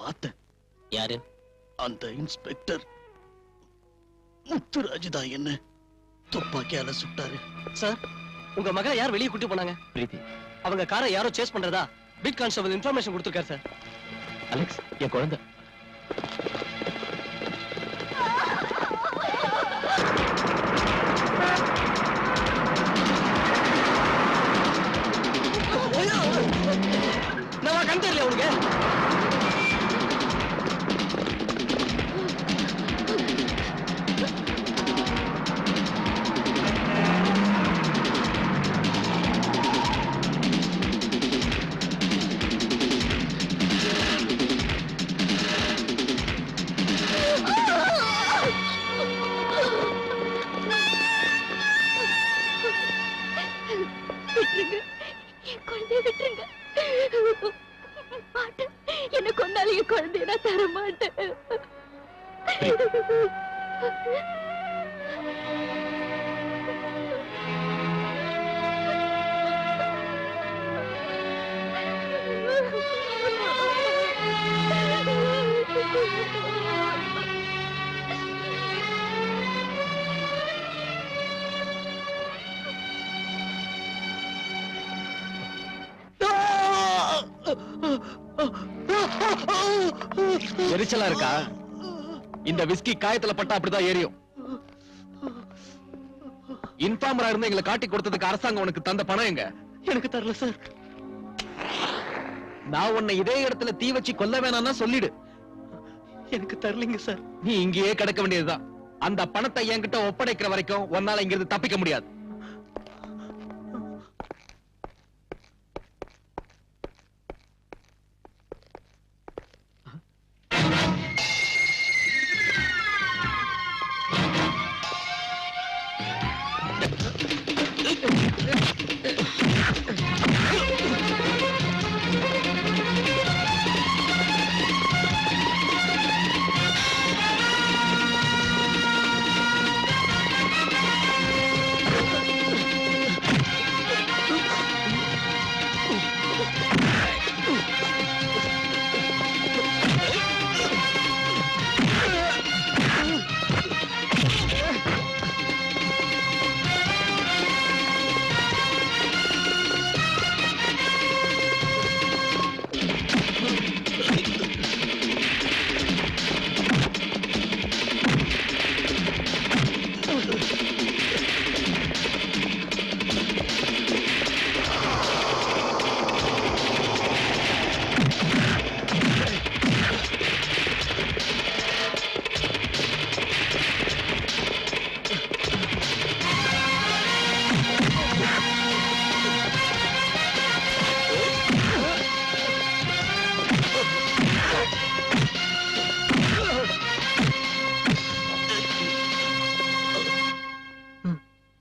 பார்த்தேன். யாரு? அந்த இன்ஸ்பெக்டர் முத்துராஜ் தான் என்ன துப்பாக்கியால சுட்டாரு. சார், உங்க மகளை யார் வெளியே கூட்டி போனாங்க? பிரீத்தி. அவங்க காரை யாரோ சேஸ் பண்றதா பீட் கான்ஸ்டபிள் இன்ஃபர்மேஷன் கொடுத்திருக்காரு சார். அலெக்ஸ், என் குழந்தை. நான் கண் தெரியல உனக்கு. விட்டுருங்க, என் குழந்தைய விட்டுருங்க. மாட்டேன், என்ன கொண்டாலும் என் குழந்தைய நான் தர மாட்டேன். எரிச்சலா இருக்கா? இந்த விஸ்கி காயத்துல பட்டா அப்படிதான் எரியும். இன்ஃபார்மரா இருந்து எங்களை காட்டி கொடுத்ததுக்கு அரசாங்கம் உனக்கு தந்த பணம் எங்க? எனக்கு தரல சார். நான் உன்னை இதே இடத்துல தீ வச்சு கொல்ல வேணாம்னா சொல்லிடு. எனக்கு தரலீங்க சார். நீ இங்கேயே கிடக்க வேண்டியதுதான். அந்த பணத்தை என்கிட்ட ஒப்படைக்கிற வரைக்கும் உன்னால இங்கிருந்து தப்பிக்க முடியாது.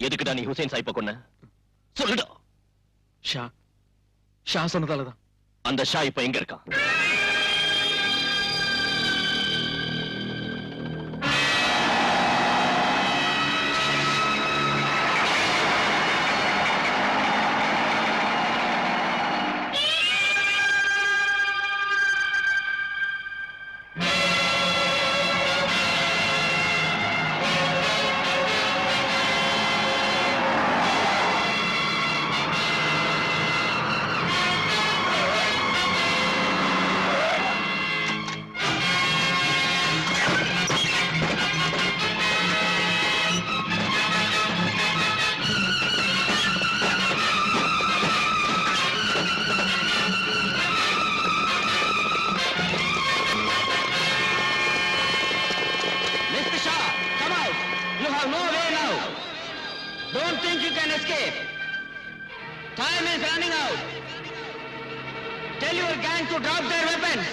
எதுக்குடா நீ ஹுசைன் சாயிப்ப கொன்ன? சொல்லுடா. ஷா சொன்னதாலதான். அந்த ஷா இப்ப எங்க இருக்கான்? Don't think you can escape. Time is running out. Tell your gang to drop their weapons.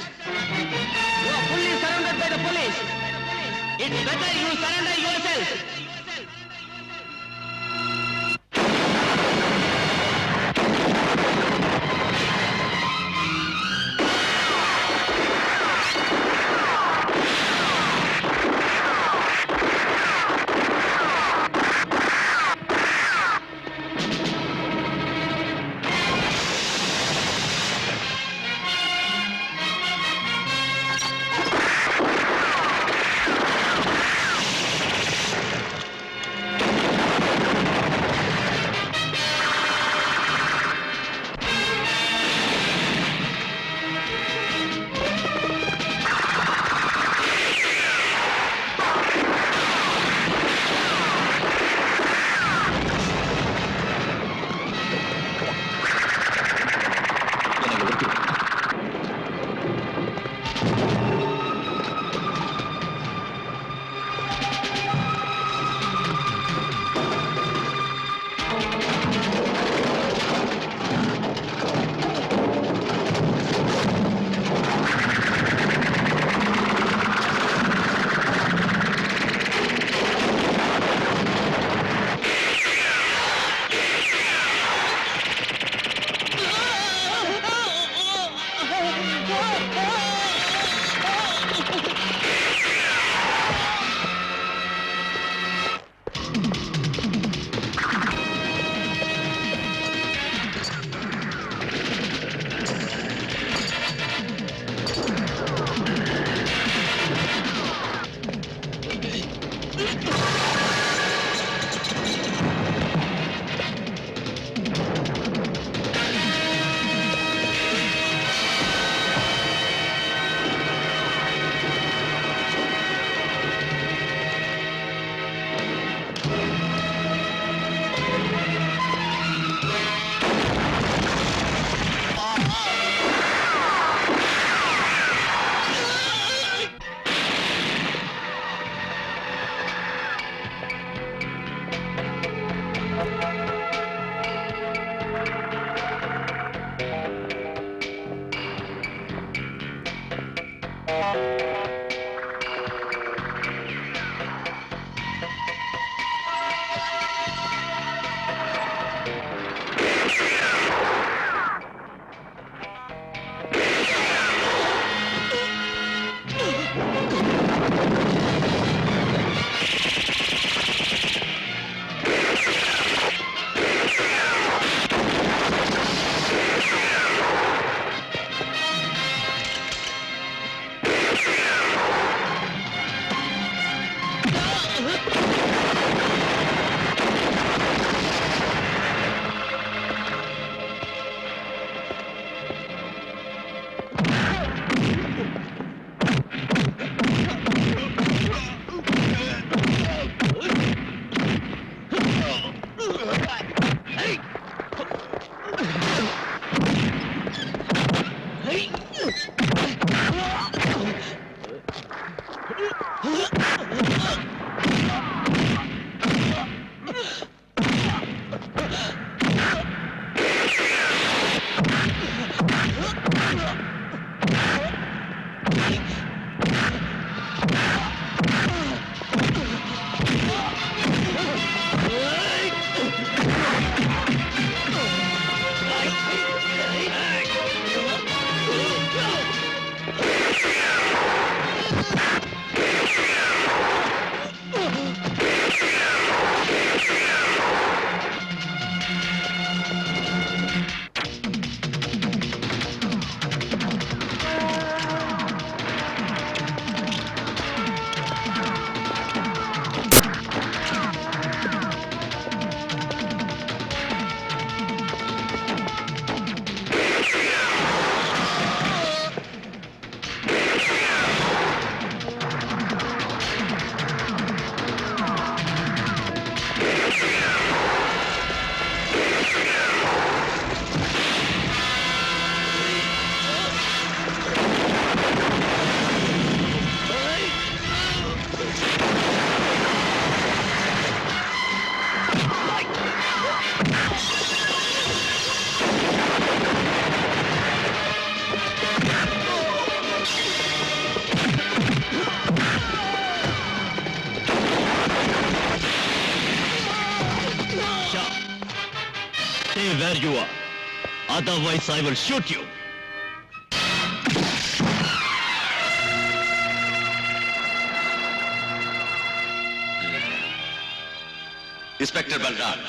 You are fully surrounded by the police. It's better you surrender yourself. Stay where you are. Otherwise, I will shoot you. Inspector Balram,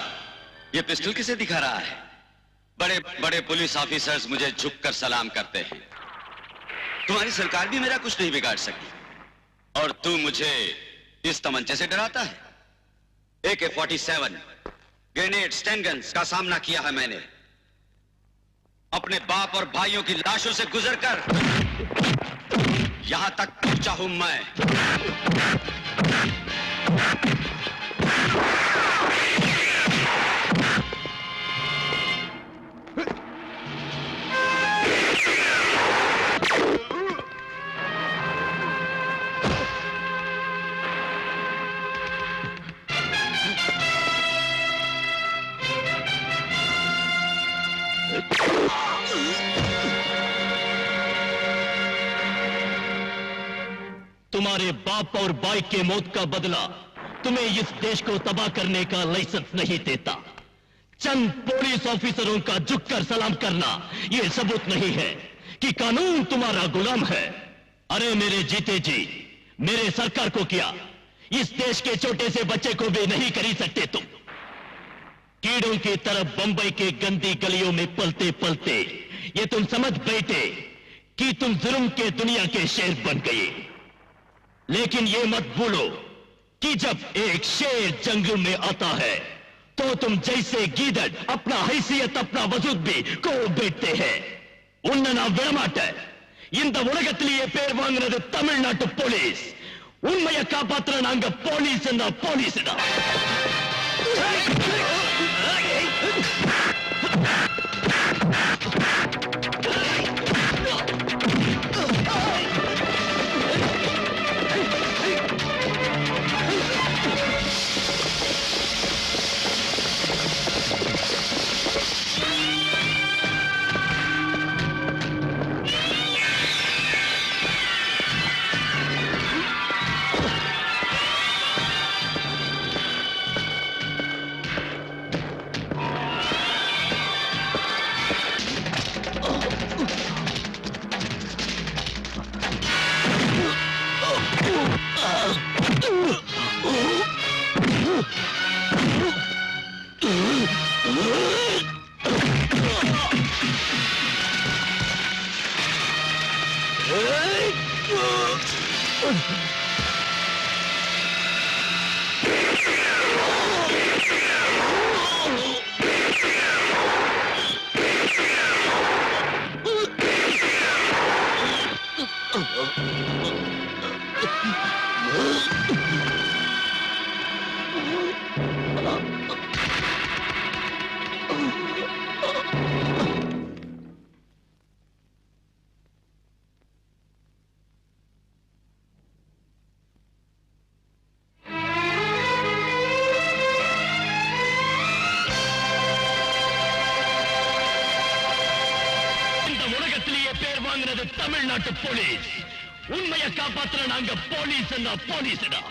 ये pistol किसे दिखा रहा है? बड़े बड़े police officers मुझे झुककर सलाम करते हैं। तुम्हारी सरकार भी मेरा कुछ नहीं बिगाड़ सकी और तू मुझे इस तमंचे से डराता है? AK-47 ग्रेनेड स्टैन गन्स का सामना किया है मैंने अपने बाप और भाइयों की लाशों से गुजरकर यहां तक पहुंचा हूं मैं। तुम्हारे बाप और भाई के मौत का बदला तुम्हें इस देश को तबाह करने का लाइसेंस नहीं देता। चंद पुलिस ऑफिसरों का झुककर सलाम करना यह सबूत नहीं है कि कानून तुम्हारा गुलाम है। अरे मेरे जीते जी, मेरे सरकार को किया, इस देश के छोटे से बच्चे को भी नहीं खरीद सकते तुम। कीड़ों की तरफ बंबई के गंदी गलियों में पलते पलते ये तुम समझ बैठे कि तुम जुल्म के दुनिया के शेर बन गए। लेकिन ये मत भूलो कि जब एक शेर जंगल में आता है तो तुम जैसे गीदड़ अपना हैसियत अपना वजूद भी को बैठते हैं। उन्ना நான் விடமாட்டேன்। இந்த உலகத்திலேயே பேர் வாங்குனது தமிழ்நாட்டு போலீஸ்। உண்மையை காப்பாத்துற நாங்க போலீஸ் தான்। தமிழ்நாட்டு போலீஸ் உண்மையை காப்பாத்துற நாங்க போலீஸ் போலீஸ்டா